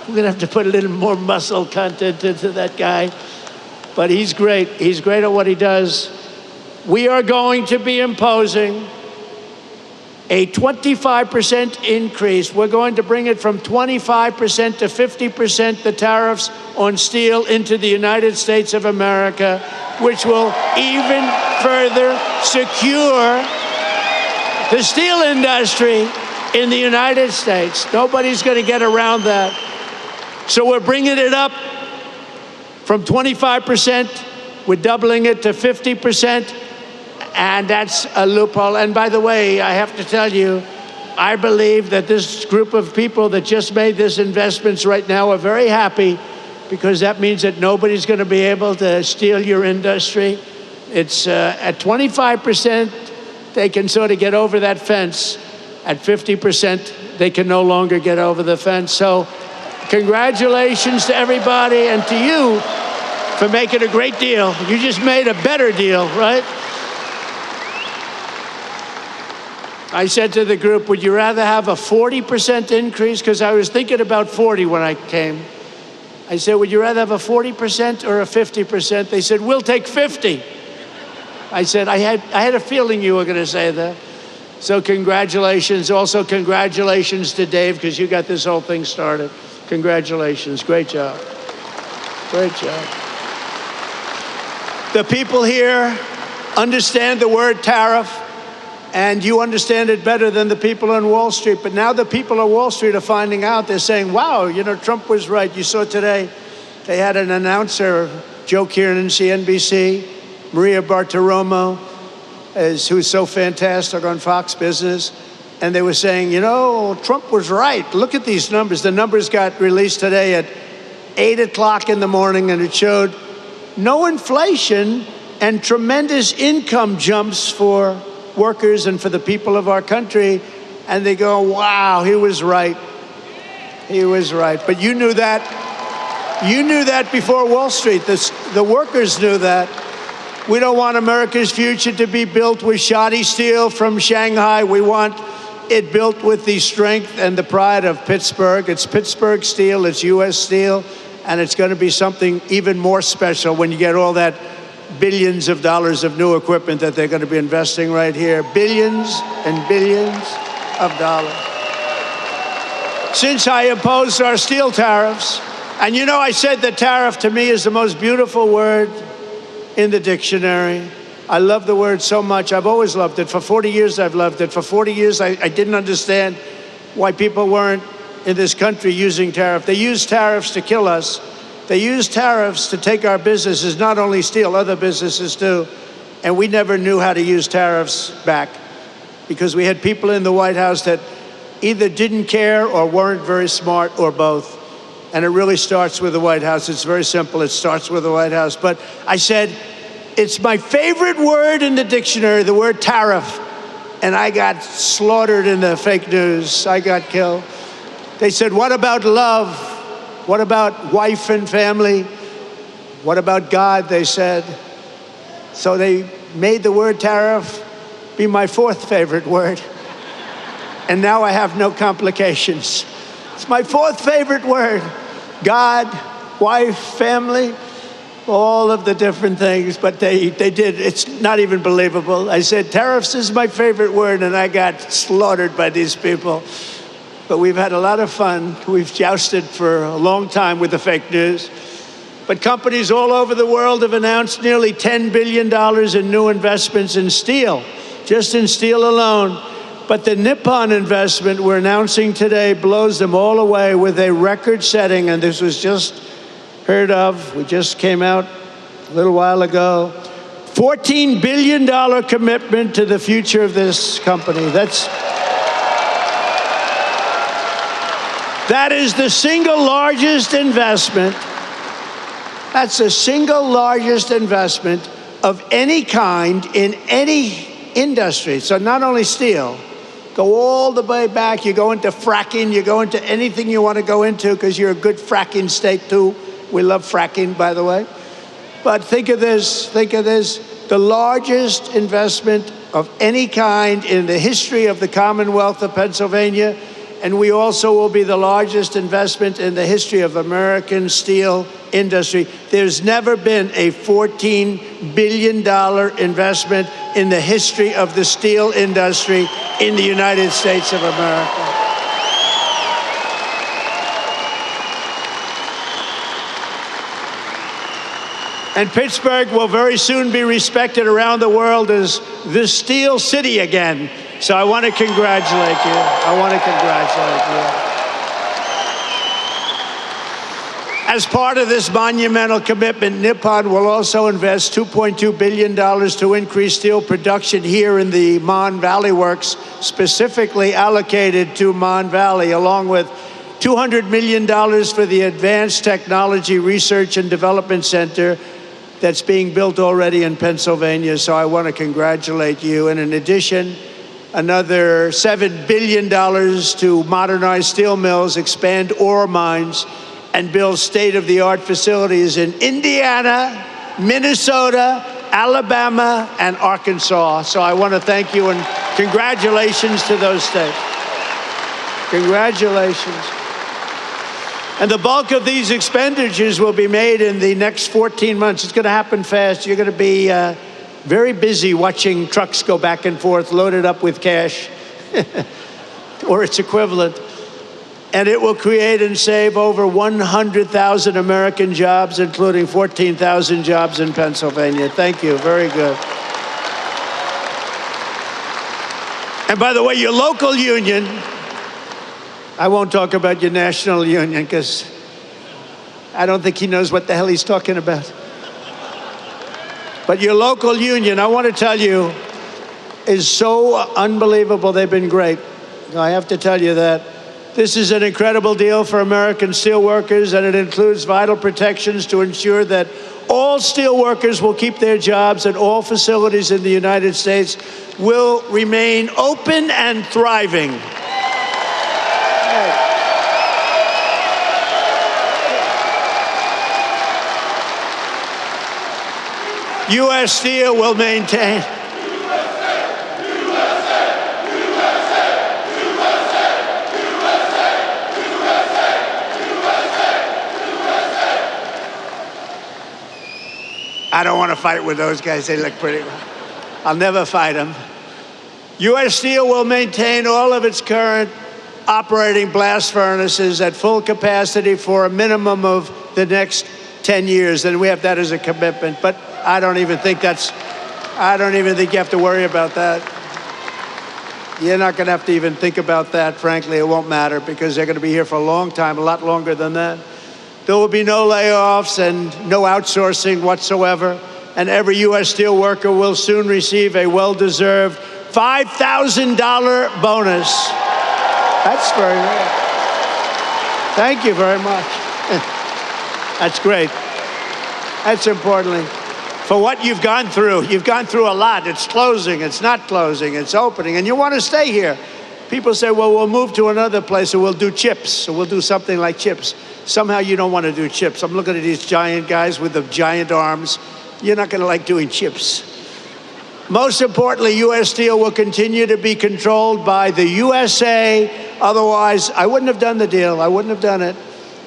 We're going to have to put a little more muscle content into that guy. But he's great. He's great at what he does. We are going to be imposing a 25% increase. We're going to bring it from 25% to 50%, the tariffs on steel into the United States of America, which will even further secure the steel industry in the United States. Nobody's going to get around that. So we're bringing it up from 25%. We're doubling it to 50%. And that's a loophole. And by the way, I have to tell you, I believe that this group of people that just made these investments right now are very happy, because that means that nobody's going to be able to steal your industry. It's at 25%, they can sort of get over that fence. At 50%, they can no longer get over the fence. So congratulations to everybody and to you for making a great deal. You just made a better deal, right? I said to the group, would you rather have a 40% increase? Because I was thinking about 40 when I came. I said, would you rather have a 40% or a 50%? They said, we'll take 50. I said, I had a feeling you were going to say that. So congratulations. Also, congratulations to Dave, because you got this whole thing started. Congratulations. Great job. Great job. The people here understand the word tariff, and you understand it better than the people on Wall Street. But now the people on Wall Street are finding out. They're saying, wow, you know, Trump was right. You saw today, they had an announcer, Joe Kiernan, CNBC, Maria Bartiromo, who's so fantastic on Fox Business. And they were saying, you know, Trump was right. Look at these numbers. The numbers got released today at 8 o'clock in the morning, and it showed no inflation and tremendous income jumps for workers and for the people of our country. And they go, wow, he was right. He was right. But you knew that. You knew that before Wall Street. The workers knew that. We don't want America's future to be built with shoddy steel from Shanghai. We want it built with the strength and the pride of Pittsburgh. It's Pittsburgh steel, it's U.S. steel, and it's going to be something even more special when you get all that billions of dollars of new equipment that they're going to be investing right here. Billions and billions of dollars. Since I imposed our steel tariffs, and you know, I said that tariff to me is the most beautiful word in the dictionary. I love the word so much. I've always loved it. For 40 years, I've loved it. For 40 years, I didn't understand why people weren't in this country using tariff. They use tariffs to kill us. They use tariffs to take our businesses, not only steel, other businesses too. And we never knew how to use tariffs back, because we had people in the White House that either didn't care or weren't very smart, or both. And it really starts with the White House. It's very simple. It starts with the White House. But I said, it's my favorite word in the dictionary, the word tariff. And I got slaughtered in the fake news. I got killed. They said, what about love? What about wife and family? What about God, they said. So they made the word tariff be my fourth favorite word. And now I have no complications. It's my fourth favorite word. God, wife, family, all of the different things, but they did. It's not even believable. I said, tariffs is my favorite word, and I got slaughtered by these people. But we've had a lot of fun. We've jousted for a long time with the fake news. But companies all over the world have announced nearly $10 billion in new investments in steel, just in steel alone. But the Nippon investment we're announcing today blows them all away with a record-setting, and this was just heard of. We just came out a little while ago. $14 billion commitment to the future of this company. That is the single largest investment. That's the single largest investment of any kind in any industry. So not only steel, go all the way back. You go into fracking, you go into anything you want to go into because you're a good fracking state too. We love fracking, by the way. But think of this, the largest investment of any kind in the history of the Commonwealth of Pennsylvania, and we also will be the largest investment in the history of American steel industry. There's never been a $14 billion investment in the history of the steel industry in the United States of America. And Pittsburgh will very soon be respected around the world as the Steel City again. So I want to congratulate you. As part of this monumental commitment, Nippon will also invest $2.2 billion to increase steel production here in the Mon Valley Works, specifically allocated to Mon Valley, along with $200 million for the Advanced Technology Research and Development Center that's being built already in Pennsylvania. So I want to congratulate you. And in addition, another $7 billion to modernize steel mills, expand ore mines, and build state-of-the-art facilities in Indiana, Minnesota, Alabama, and Arkansas. So I want to thank you and congratulations to those states. Congratulations. And the bulk of these expenditures will be made in the next 14 months. It's going to happen fast. You're going to be very busy watching trucks go back and forth, loaded up with cash, or its equivalent. And it will create and save over 100,000 American jobs, including 14,000 jobs in Pennsylvania. Thank you. Very good. And by the way, your local union, I won't talk about your national union because I don't think he knows what the hell he's talking about. But your local union, I want to tell you, is so unbelievable. They've been great. I have to tell you that. This is an incredible deal for American steelworkers, and it includes vital protections to ensure that all steelworkers will keep their jobs and all facilities in the United States will remain open and thriving. U.S. Steel will maintain. I don't want to fight with those guys. They look pretty. I'll never fight them. U.S. Steel will maintain all of its current operating blast furnaces at full capacity for a minimum of the next 10 years. And we have that as a commitment. But I don't even think you have to worry about that. You're not going to have to even think about that, frankly. It won't matter because they're going to be here for a long time, a lot longer than that. There will be no layoffs and no outsourcing whatsoever. And every U.S. steel worker will soon receive a well-deserved $5,000 bonus. That's very good. Thank you very much. That's great. That's importantly. For what you've gone through a lot. It's closing, it's not closing, it's opening, and you want to stay here. People say, well, we'll move to another place, or we'll do chips, or we'll do something like chips. Somehow you don't want to do chips. I'm looking at these giant guys with the giant arms. You're not going to like doing chips. Most importantly, U.S. Steel will continue to be controlled by the USA. Otherwise, I wouldn't have done the deal. I wouldn't have done it.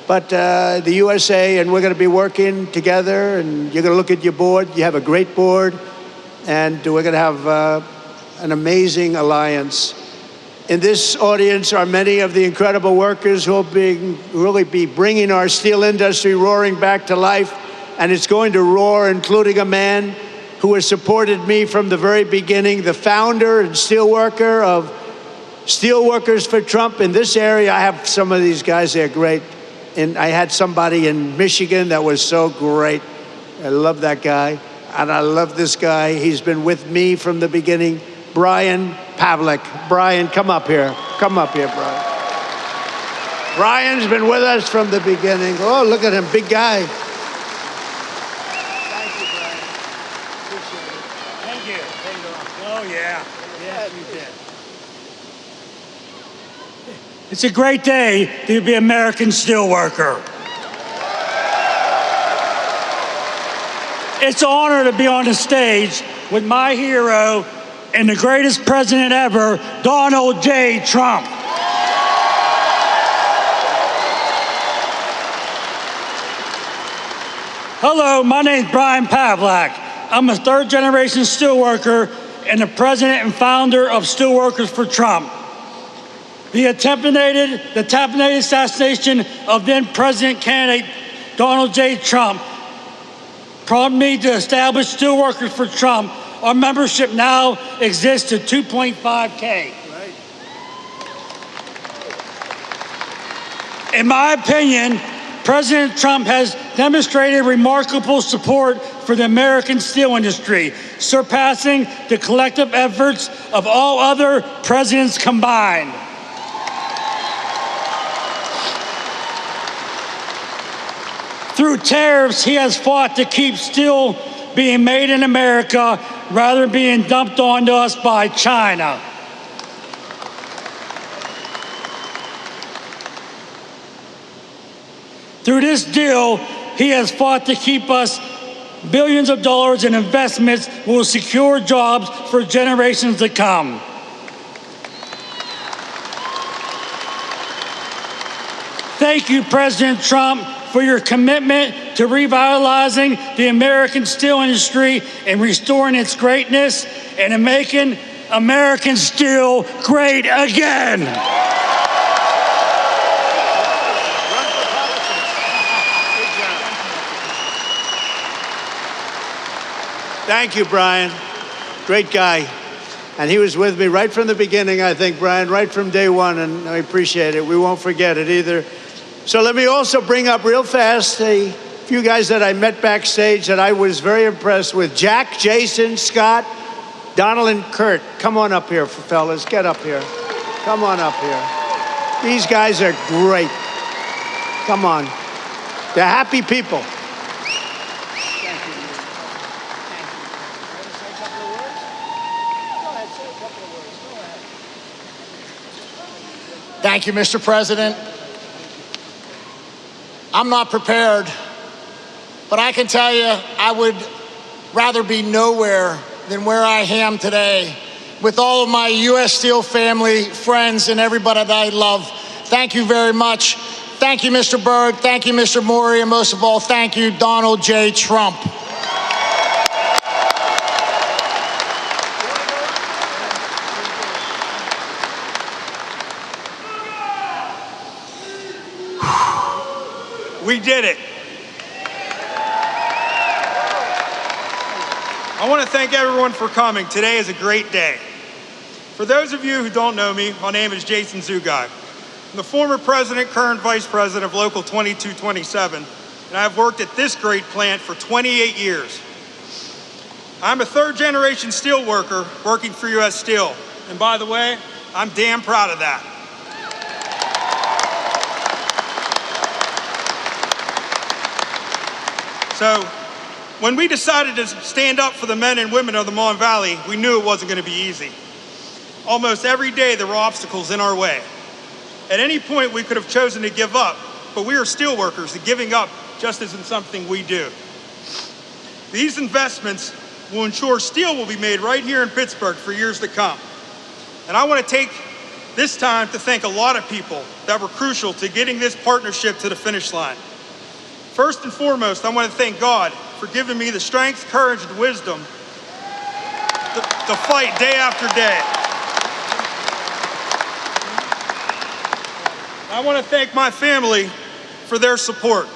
But the USA, and we're going to be working together, and you're going to look at your board. You have a great board, and we're going to have an amazing alliance. In this audience are many of the incredible workers who will really be bringing our steel industry roaring back to life, and it's going to roar, including a man who has supported me from the very beginning, the founder and steelworker of Steelworkers for Trump in this area. I have some of these guys, they're great. And I had somebody in Michigan that was so great. I love that guy. And I love this guy. He's been with me from the beginning. Brian Pavlik. Brian, come up here. Come up here, Brian. Brian's been with us from the beginning. Oh, look at him, big guy. Thank you, Brian. Thank you. Oh, yeah. Yes, you did. It's a great day to be an American steelworker. It's an honor to be on the stage with my hero and the greatest president ever, Donald J. Trump. Hello, my name's Brian Pavlak. I'm a third-generation steelworker and the president and founder of Steelworkers for Trump. The attempted assassination of then-president candidate Donald J. Trump prompted me to establish Steelworkers for Trump. Our membership now exists at 2.5K. In my opinion, President Trump has demonstrated remarkable support for the American steel industry, surpassing the collective efforts of all other presidents combined. Through tariffs, he has fought to keep steel being made in America rather than being dumped onto us by China. Through this deal, he has fought to keep us billions of dollars in investments that will secure jobs for generations to come. Thank you, President Trump, for your commitment to revitalizing the American steel industry and restoring its greatness and in making American steel great again. Thank you, Brian. Great guy. And he was with me right from the beginning, I think, Brian, right from day one, and I appreciate it. We won't forget it either. So let me also bring up real fast a few guys that I met backstage that I was very impressed with. Jack, Jason, Scott, Donald, and Kurt. Come on up here, fellas. Get up here. Come on up here. These guys are great. Come on. They're happy people. Thank you, Mr. President. I'm not prepared, but I can tell you I would rather be nowhere than where I am today with all of my U.S. Steel family, friends, and everybody that I love. Thank you very much. Thank you, Mr. Berg. Thank you, Mr. Maury, and most of all, thank you, Donald J. Trump. We did it. I want to thank everyone for coming. Today is a great day. For those of you who don't know me, my name is Jason Zugai. I'm the former president, current vice president of Local 2227, and I've worked at this great plant for 28 years. I'm a third-generation steel worker working for U.S. Steel, and by the way, I'm damn proud of that. So, when we decided to stand up for the men and women of the Mon Valley, we knew it wasn't going to be easy. Almost every day there were obstacles in our way. At any point we could have chosen to give up, but we are steel workers, and giving up just isn't something we do. These investments will ensure steel will be made right here in Pittsburgh for years to come. And I want to take this time to thank a lot of people that were crucial to getting this partnership to the finish line. First and foremost, I want to thank God for giving me the strength, courage, and wisdom to fight day after day. I want to thank my family for their support.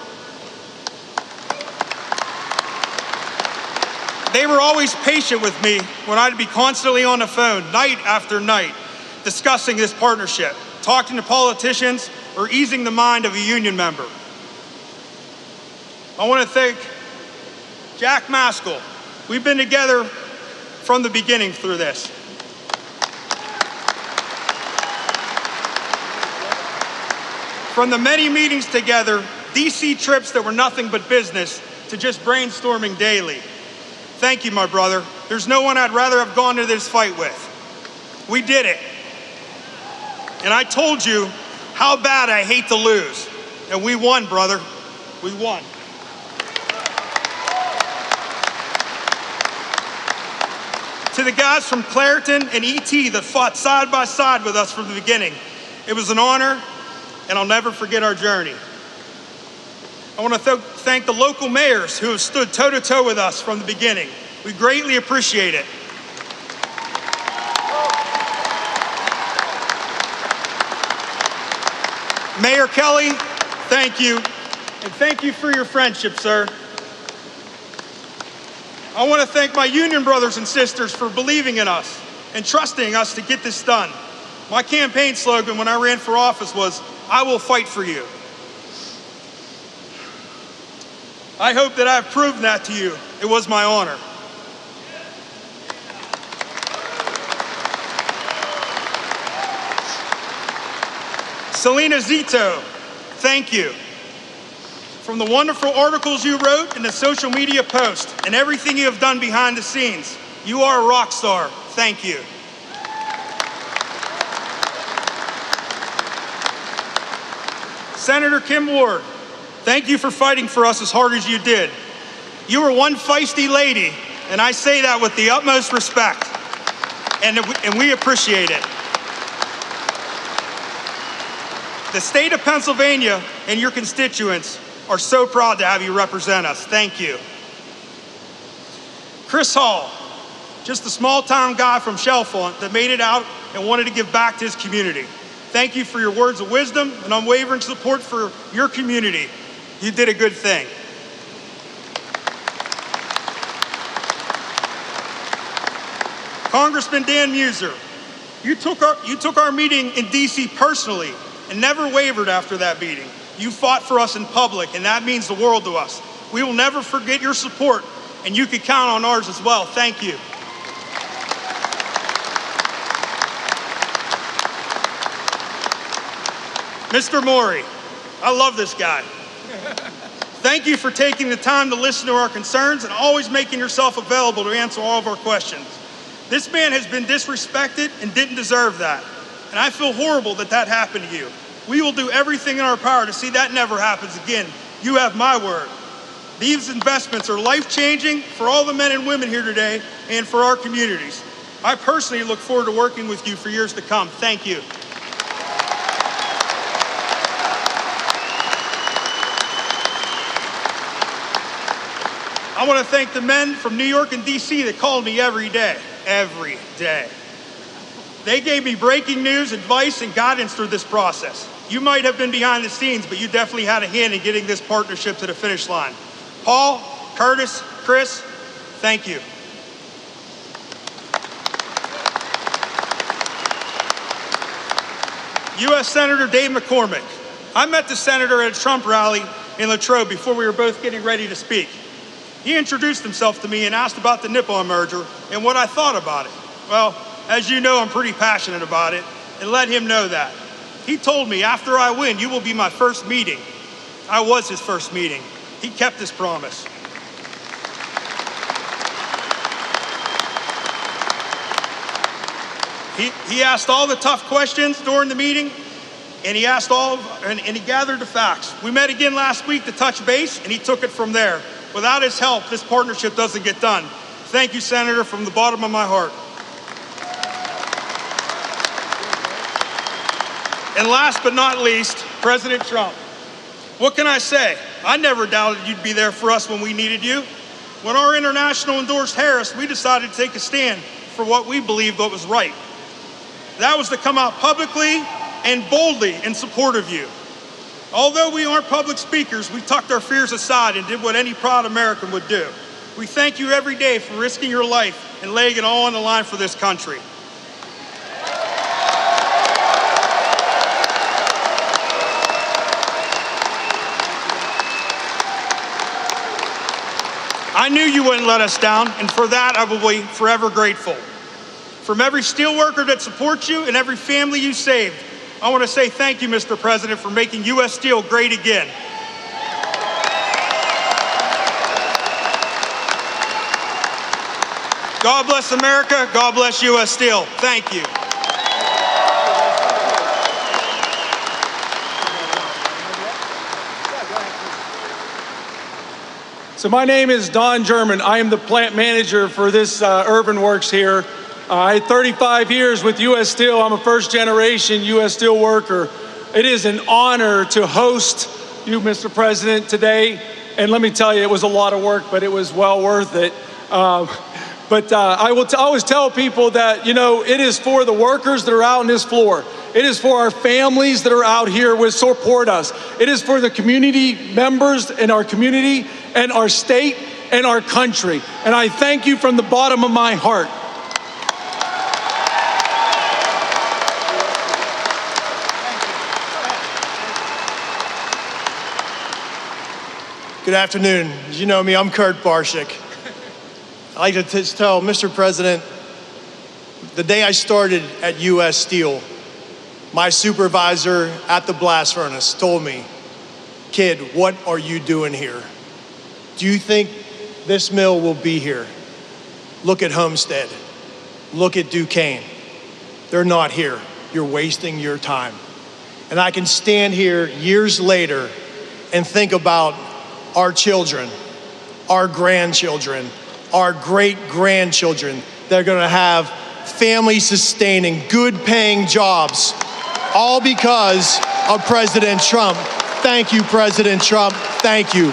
They were always patient with me when I'd be constantly on the phone, night after night, discussing this partnership, talking to politicians, or easing the mind of a union member. I want to thank Jack Maskell. We've been together from the beginning through this. From the many meetings together, DC trips that were nothing but business, to just brainstorming daily. Thank you, my brother. There's no one I'd rather have gone to this fight with. We did it. And I told you how bad I hate to lose. And we won, brother. We won. To the guys from Clareton and ET that fought side by side with us from the beginning, it was an honor, and I'll never forget our journey. I want to thank the local mayors who have stood toe-to-toe with us from the beginning. We greatly appreciate it. Mayor Kelly, thank you, and thank you for your friendship, sir. I want to thank my union brothers and sisters for believing in us and trusting us to get this done. My campaign slogan when I ran for office was, "I will fight for you." I hope that I've proven that to you. It was my honor. Selena Zito, thank you. From the wonderful articles you wrote and the social media posts and everything you have done behind the scenes, you are a rock star. Thank you. Senator Kim Ward, thank you for fighting for us as hard as you did. You were one feisty lady, and I say that with the utmost respect, and we appreciate it. The state of Pennsylvania and your constituents are so proud to have you represent us. Thank you. Chris Hall, just a small-town guy from Chalfont that made it out and wanted to give back to his community. Thank you for your words of wisdom and unwavering support for your community. You did a good thing. Congressman Dan Muser, you took our meeting in D.C. personally and never wavered after that meeting. You fought for us in public, and that means the world to us. We will never forget your support, and you can count on ours as well. Thank you. Mr. Maury, I love this guy. Thank you for taking the time to listen to our concerns and always making yourself available to answer all of our questions. This man has been disrespected and didn't deserve that. And I feel horrible that that happened to you. We will do everything in our power to see that never happens again. You have my word. These investments are life-changing for all the men and women here today and for our communities. I personally look forward to working with you for years to come. Thank you. I want to thank the men from New York and D.C. that called me every day. Every day. They gave me breaking news, advice, and guidance through this process. You might have been behind the scenes, but you definitely had a hand in getting this partnership to the finish line. Paul, Curtis, Chris, thank you. U.S. Senator Dave McCormick. I met the senator at a Trump rally in Latrobe before we were both getting ready to speak. He introduced himself to me and asked about the Nippon merger and what I thought about it. Well, as you know, I'm pretty passionate about it, and let him know that. He told me, after I win, you will be my first meeting. I was his first meeting. He kept his promise. He asked all the tough questions during the meeting, and he gathered the facts. We met again last week to touch base, and he took it from there. Without his help, this partnership doesn't get done. Thank you, Senator, from the bottom of my heart. And last but not least, President Trump. What can I say? I never doubted you'd be there for us when we needed you. When our international endorsed Harris, we decided to take a stand for what we believed was right. That was to come out publicly and boldly in support of you. Although we aren't public speakers, we tucked our fears aside and did what any proud American would do. We thank you every day for risking your life and laying it all on the line for this country. I knew you wouldn't let us down, and for that I will be forever grateful. From every steelworker that supports you and every family you saved, I want to say thank you, Mr. President, for making U.S. Steel great again. God bless America. God bless U.S. Steel. Thank you. So my name is Don German. I am the plant manager for this Urban Works here. I had 35 years with U.S. Steel. I'm a first generation U.S. Steel worker. It is an honor to host you, Mr. President, today. And let me tell you, it was a lot of work, but it was well worth it. I will always tell people that, you know, it is for the workers that are out on this floor. It is for our families that are out here who support us. It is for the community members in our community and our state and our country. And I thank you from the bottom of my heart. Good afternoon. As you know me, I'm Kurt Barshik. I'd like to tell Mr. President, the day I started at U.S. Steel, my supervisor at the blast furnace told me, "Kid, what are you doing here? Do you think this mill will be here? Look at Homestead. Look at Duquesne. They're not here. You're wasting your time." And I can stand here years later and think about our children, our grandchildren, our great-grandchildren that are gonna have family-sustaining, good-paying jobs, all because of President Trump. Thank you, President Trump. Thank you.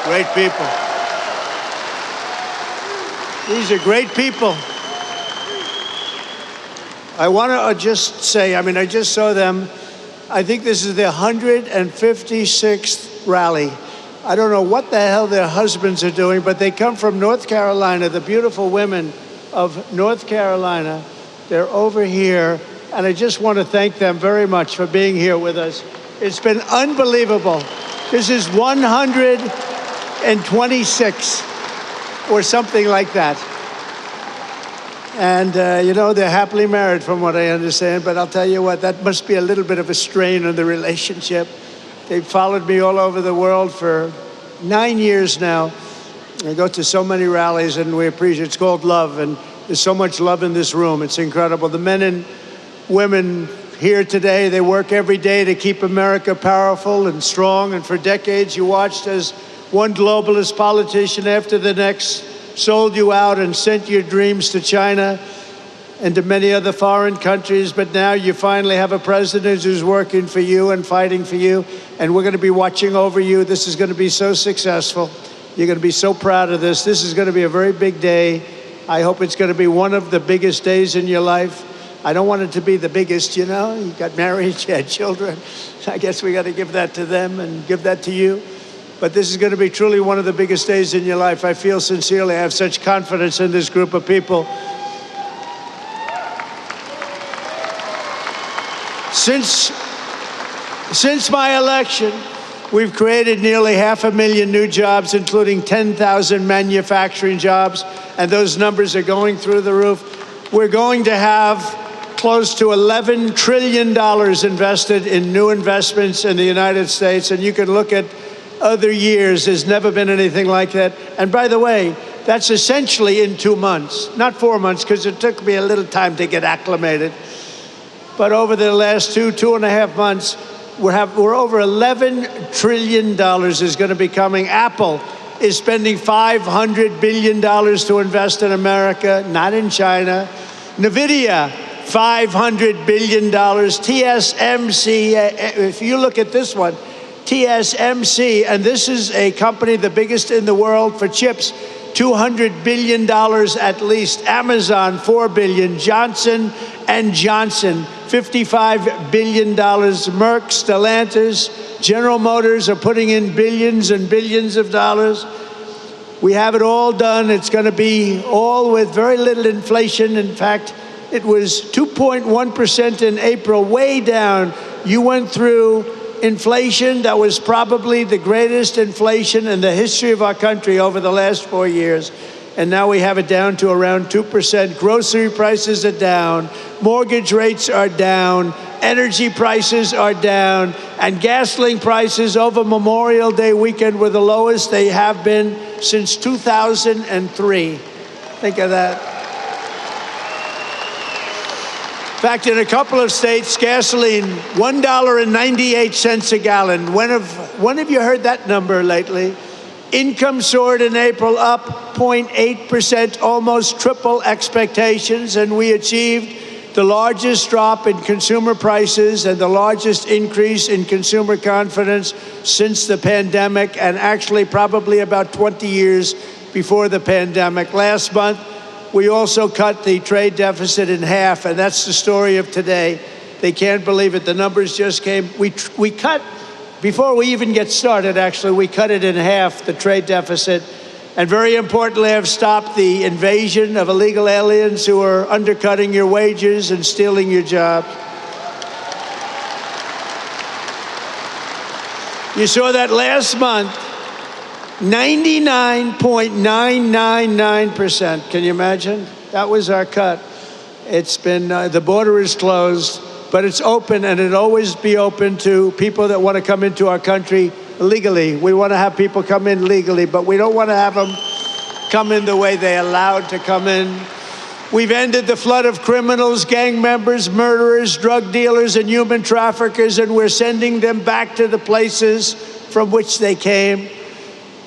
Great people. These are great people. I want to just say, I just saw them. I think this is their 156th rally. I don't know what the hell their husbands are doing, but they come from North Carolina, the beautiful women of North Carolina. They're over here, and I just want to thank them very much for being here with us. It's been unbelievable. This is 126 or something like that. And, they're happily married from what I understand, but I'll tell you what, that must be a little bit of a strain on the relationship. They've followed me all over the world for 9 years now. I go to so many rallies, and we appreciate it. It's called love, and there's so much love in this room. It's incredible. The men and women here today, they work every day to keep America powerful and strong, and for decades you watched as one globalist politician after the next sold you out and sent your dreams to China and to many other foreign countries, but now you finally have a president who's working for you and fighting for you, and we're going to be watching over you. This is going to be so successful. You're going to be so proud of this. This is going to be a very big day. I hope it's going to be one of the biggest days in your life. I don't want it to be the biggest, you got married, you had children. I guess we got to give that to them and give that to you. But this is going to be truly one of the biggest days in your life. I feel sincerely, I have such confidence in this group of people. Since my election, we've created nearly 500,000 new jobs, including 10,000 manufacturing jobs, and those numbers are going through the roof. We're going to have close to $11 trillion invested in new investments in the United States, and you can look at other years. There's never been anything like that. And by the way, that's essentially in 2 months, not 4 months, because it took me a little time to get acclimated. But over the last 2.5 months, we're over $11 trillion is going to be coming. Apple is spending $500 billion to invest in America, not in China. NVIDIA, $500 billion. TSMC, if you look at this one, TSMC, and this is a company the biggest in the world for chips, $200 billion at least. Amazon, $4 billion. Johnson & Johnson, $55 billion. Merck, Stellantis, General Motors are putting in billions and billions of dollars. We have it all done. It's going to be all with very little inflation. In fact, It was 2.1% in April, way down. You went through inflation that was probably the greatest inflation in the history of our country over the last 4 years. And now we have it down to around 2%. Grocery prices are down. Mortgage rates are down. Energy prices are down. And gasoline prices over Memorial Day weekend were the lowest they have been since 2003. Think of that. In fact, in a couple of states, gasoline, $1.98 a gallon. When have you heard that number lately? Income soared in April, up 0.8%, almost triple expectations, and we achieved the largest drop in consumer prices and the largest increase in consumer confidence since the pandemic, and actually probably about 20 years before the pandemic. Last month, we also cut the trade deficit in half, and that's the story of today. They can't believe it. The numbers just came. We cut, before we even get started, actually, we cut it in half, the trade deficit. And very importantly, have stopped the invasion of illegal aliens who are undercutting your wages and stealing your jobs. You saw that last month, 99.999%. Can you imagine? That was our cut. It's been, the border is closed, but it's open, and it'll always be open to people that want to come into our country legally. We want to have people come in legally, but we don't want to have them come in the way they allowed to come in. We've ended the flood of criminals, gang members, murderers, drug dealers, and human traffickers, and we're sending them back to the places from which they came.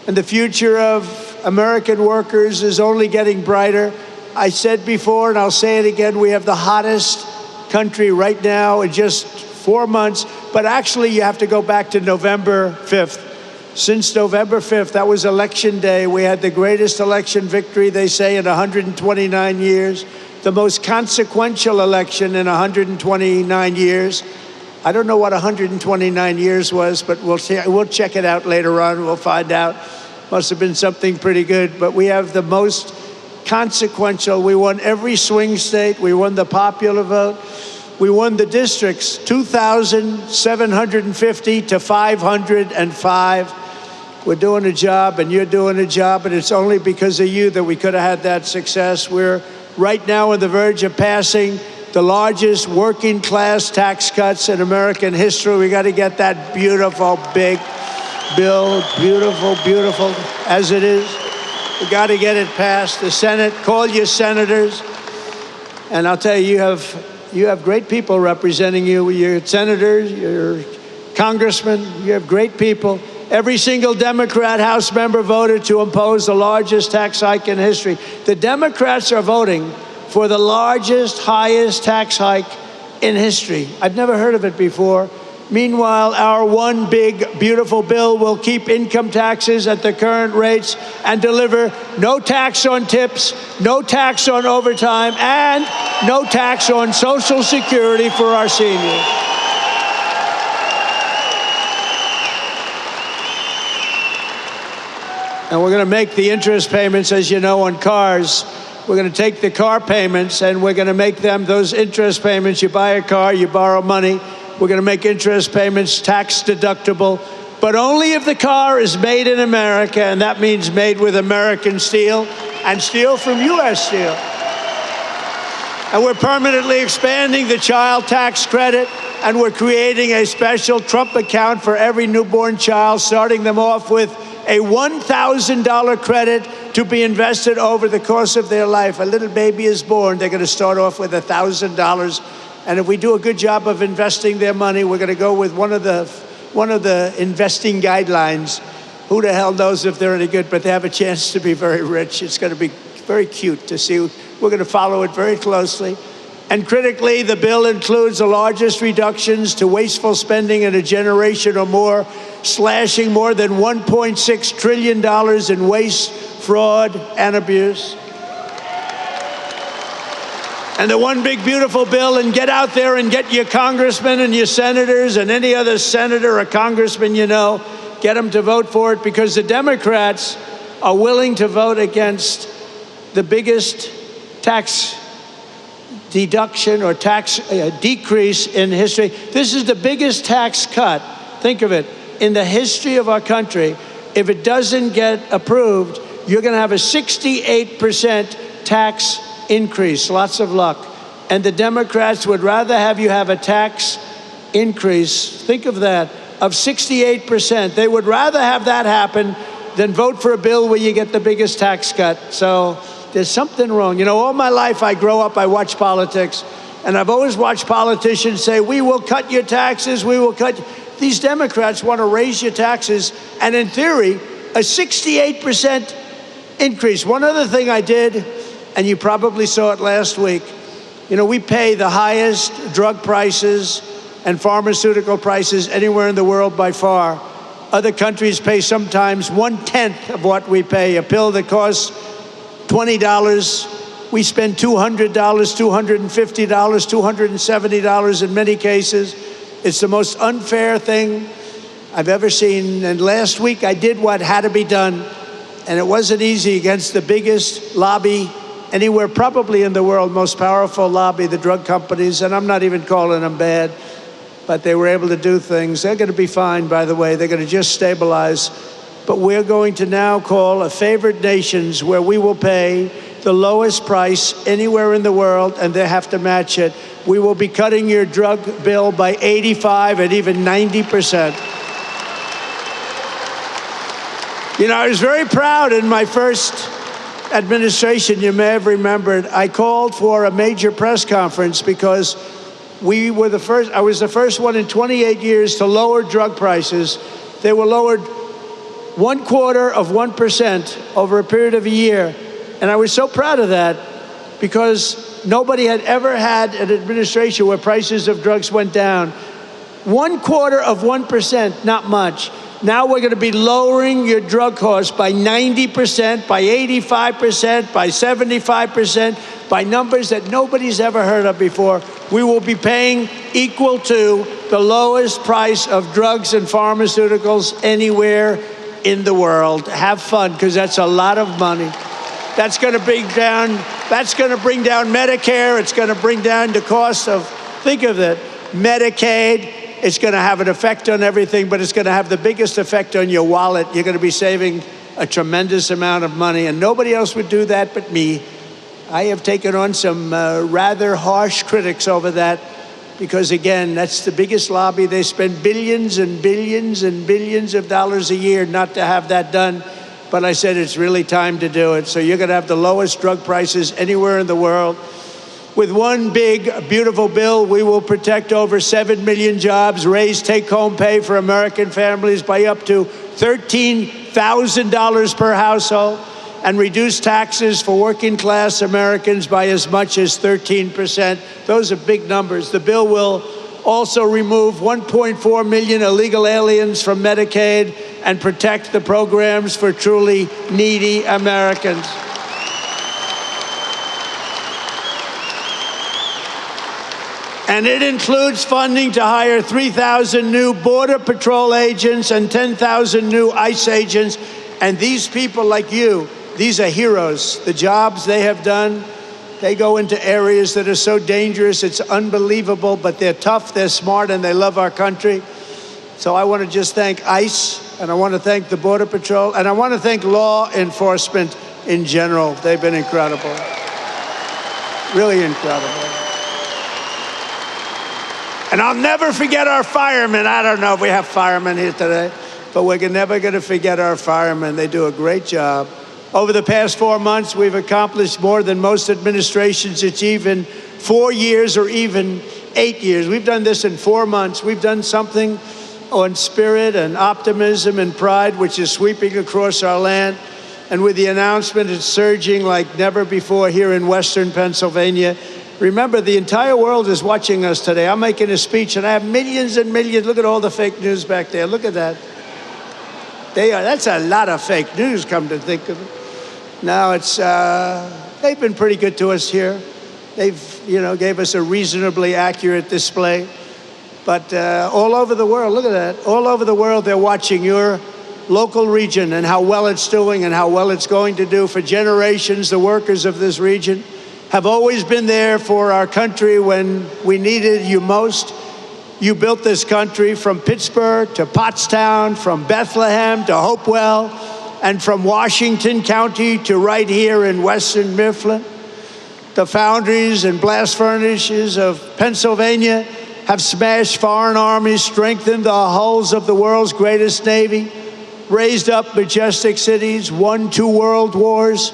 And the future of American workers is only getting brighter. I said before, and I'll say it again, we have the hottest country right now in just 4 months, but actually you have to go back to November 5th. Since November 5th, that was election day, we had the greatest election victory, they say, in 129 years, the most consequential election in 129 years. I don't know what 129 years was, but we'll check it out later on. We'll find out. Must have been something pretty good. But we have the most consequential. We won every swing state. We won the popular vote. We won the districts, 2,750 to 505. We're doing a job, and you're doing a job, and it's only because of you that we could have had that success. We're right now on the verge of passing the largest working class tax cuts in American history. We got to get that beautiful big bill, beautiful, beautiful as it is. We got to get it passed. The Senate, call your senators. And I'll tell you, you have great people representing you. Your senators, your congressmen, you have great people. Every single Democrat House member voted to impose the largest tax hike in history. The Democrats are voting for the largest, highest tax hike in history. I've never heard of it before. Meanwhile, our one big, beautiful bill will keep income taxes at the current rates and deliver no tax on tips, no tax on overtime, and no tax on Social Security for our seniors. And we're going to make the interest payments, as you know, on cars. We're going to take the car payments and we're going to make them, those interest payments, you buy a car, you borrow money, we're going to make interest payments tax deductible, but only if the car is made in America, and that means made with American steel and steel from U.S. Steel. And we're permanently expanding the child tax credit, and we're creating a special Trump account for every newborn child, starting them off with a $1,000 credit to be invested over the course of their life. A little baby is born, they're going to start off with $1,000. And if we do a good job of investing their money, we're going to go with one of the investing guidelines. Who the hell knows if they're any good, but they have a chance to be very rich. It's going to be very cute to see. We're going to follow it very closely. And critically, the bill includes the largest reductions to wasteful spending in a generation or more, slashing more than $1.6 trillion in waste, fraud, and abuse. And the one big beautiful bill, and get out there and get your congressmen and your senators and any other senator or congressman you know, get them to vote for it, because the Democrats are willing to vote against the biggest tax deduction or tax decrease in history. This is the biggest tax cut, think of it, in the history of our country. If it doesn't get approved, you're going to have a 68% tax increase. Lots of luck. And the Democrats would rather have you have a tax increase, think of that, of 68%. They would rather have that happen than vote for a bill where you get the biggest tax cut. So there's something wrong. You know, all my life I grow up, I watch politics, and I've always watched politicians say, we will cut your taxes, we will cut. These Democrats want to raise your taxes, and in theory, a 68% increase. One other thing I did, and you probably saw it last week, you know, we pay the highest drug prices and pharmaceutical prices anywhere in the world by far. Other countries pay sometimes 1/10 of what we pay. A pill that costs $20, we spend $200, $250, $270 in many cases. It's the most unfair thing I've ever seen. And last week I did what had to be done, and it wasn't easy against the biggest lobby anywhere probably in the world, most powerful lobby, the drug companies, and I'm not even calling them bad, but they were able to do things. They're going to be fine, by the way. They're going to just stabilize. But we're going to now call a favored nations where we will pay the lowest price anywhere in the world, and they have to match it. We will be cutting your drug bill by 85 and even 90%. You know, I was very proud in my first administration. You may have remembered, I called for a major press conference because we were the first, I was the first one in 28 years to lower drug prices. They were lowered 0.25% over a period of a year. And I was so proud of that because nobody had ever had an administration where prices of drugs went down. 0.25%, not much. Now we're going to be lowering your drug costs by 90%, by 85%, by 75%, by numbers that nobody's ever heard of before. We will be paying equal to the lowest price of drugs and pharmaceuticals anywhere in the world. Have fun, because that's a lot of money. That's going to bring down Medicare. It's going to bring down the cost of, think of it, Medicaid. It's going to have an effect on everything, but it's going to have the biggest effect on your wallet. You're going to be saving a tremendous amount of money, and nobody else would do that but me. I have taken on some rather harsh critics over that because, again, that's the biggest lobby. They spend billions and billions and billions of dollars a year not to have that done. But I said it's really time to do it. So you're going to have the lowest drug prices anywhere in the world. With one big, beautiful bill, we will protect over 7 million jobs, raise take-home pay for American families by up to $13,000 per household, and reduce taxes for working-class Americans by as much as 13%. Those are big numbers. The bill will also remove 1.4 million illegal aliens from Medicaid and protect the programs for truly needy Americans. And it includes funding to hire 3,000 new Border Patrol agents and 10,000 new ICE agents. And these people like you, these are heroes. The jobs they have done, they go into areas that are so dangerous, it's unbelievable, but they're tough, they're smart, and they love our country. So I want to just thank ICE, and I want to thank the Border Patrol, and I want to thank law enforcement in general. They've been incredible. Really incredible. And I'll never forget our firemen. I don't know if we have firemen here today, but we're never going to forget our firemen. They do a great job. Over the past 4 months, we've accomplished more than most administrations achieve in 4 years or even 8 years. We've done this in 4 months. We've done something on spirit and optimism and pride, which is sweeping across our land. And with the announcement, it's surging like never before here in Western Pennsylvania. Remember, the entire world is watching us today. I'm making a speech, and I have millions and millions. Look at all the fake news back there. Look at that. That's a lot of fake news, come to think of it. Now, they've been pretty good to us here. They've, gave us a reasonably accurate display. But all over the world, look at that. All over the world, they're watching your local region and how well it's doing and how well it's going to do for generations, the workers of this region. have always been there for our country when we needed you most. You built this country from Pittsburgh to Pottstown, from Bethlehem to Hopewell, and from Washington County to right here in Western Mifflin. The foundries and blast furnaces of Pennsylvania have smashed foreign armies, strengthened the hulls of the world's greatest navy, raised up majestic cities, won 2 world wars,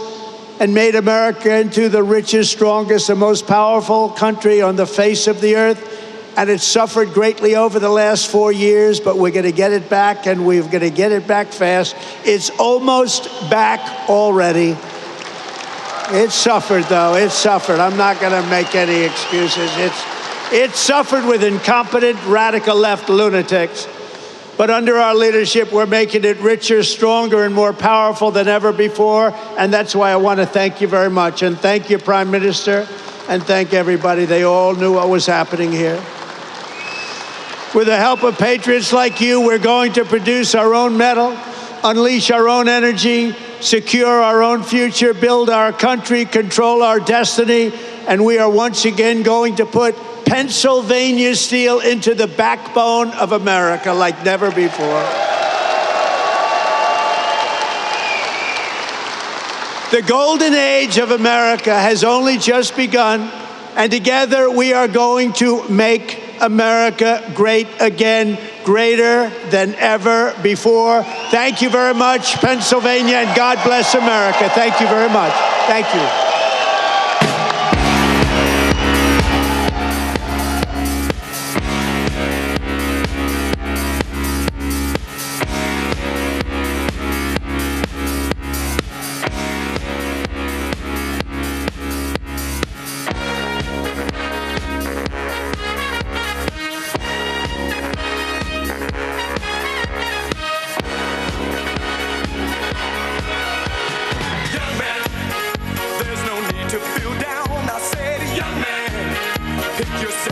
and made America into the richest, strongest, and most powerful country on the face of the earth. And it's suffered greatly over the last 4 years, but we're going to get it back, and we're going to get it back fast. It's almost back already. It suffered, though. It suffered. I'm not going to make any excuses. It suffered with incompetent, radical left lunatics. But under our leadership, we're making it richer, stronger, and more powerful than ever before. And that's why I want to thank you very much. And thank you, Prime Minister, and thank everybody. They all knew what was happening here. With the help of patriots like you, we're going to produce our own metal, unleash our own energy, secure our own future, build our country, control our destiny, and we are once again going to put Pennsylvania steel into the backbone of America like never before. The golden age of America has only just begun, and together we are going to make America great again, greater than ever before. Thank you very much, Pennsylvania, and God bless America. Thank you very much. Thank you. To feel down, I said, young man, pick yourself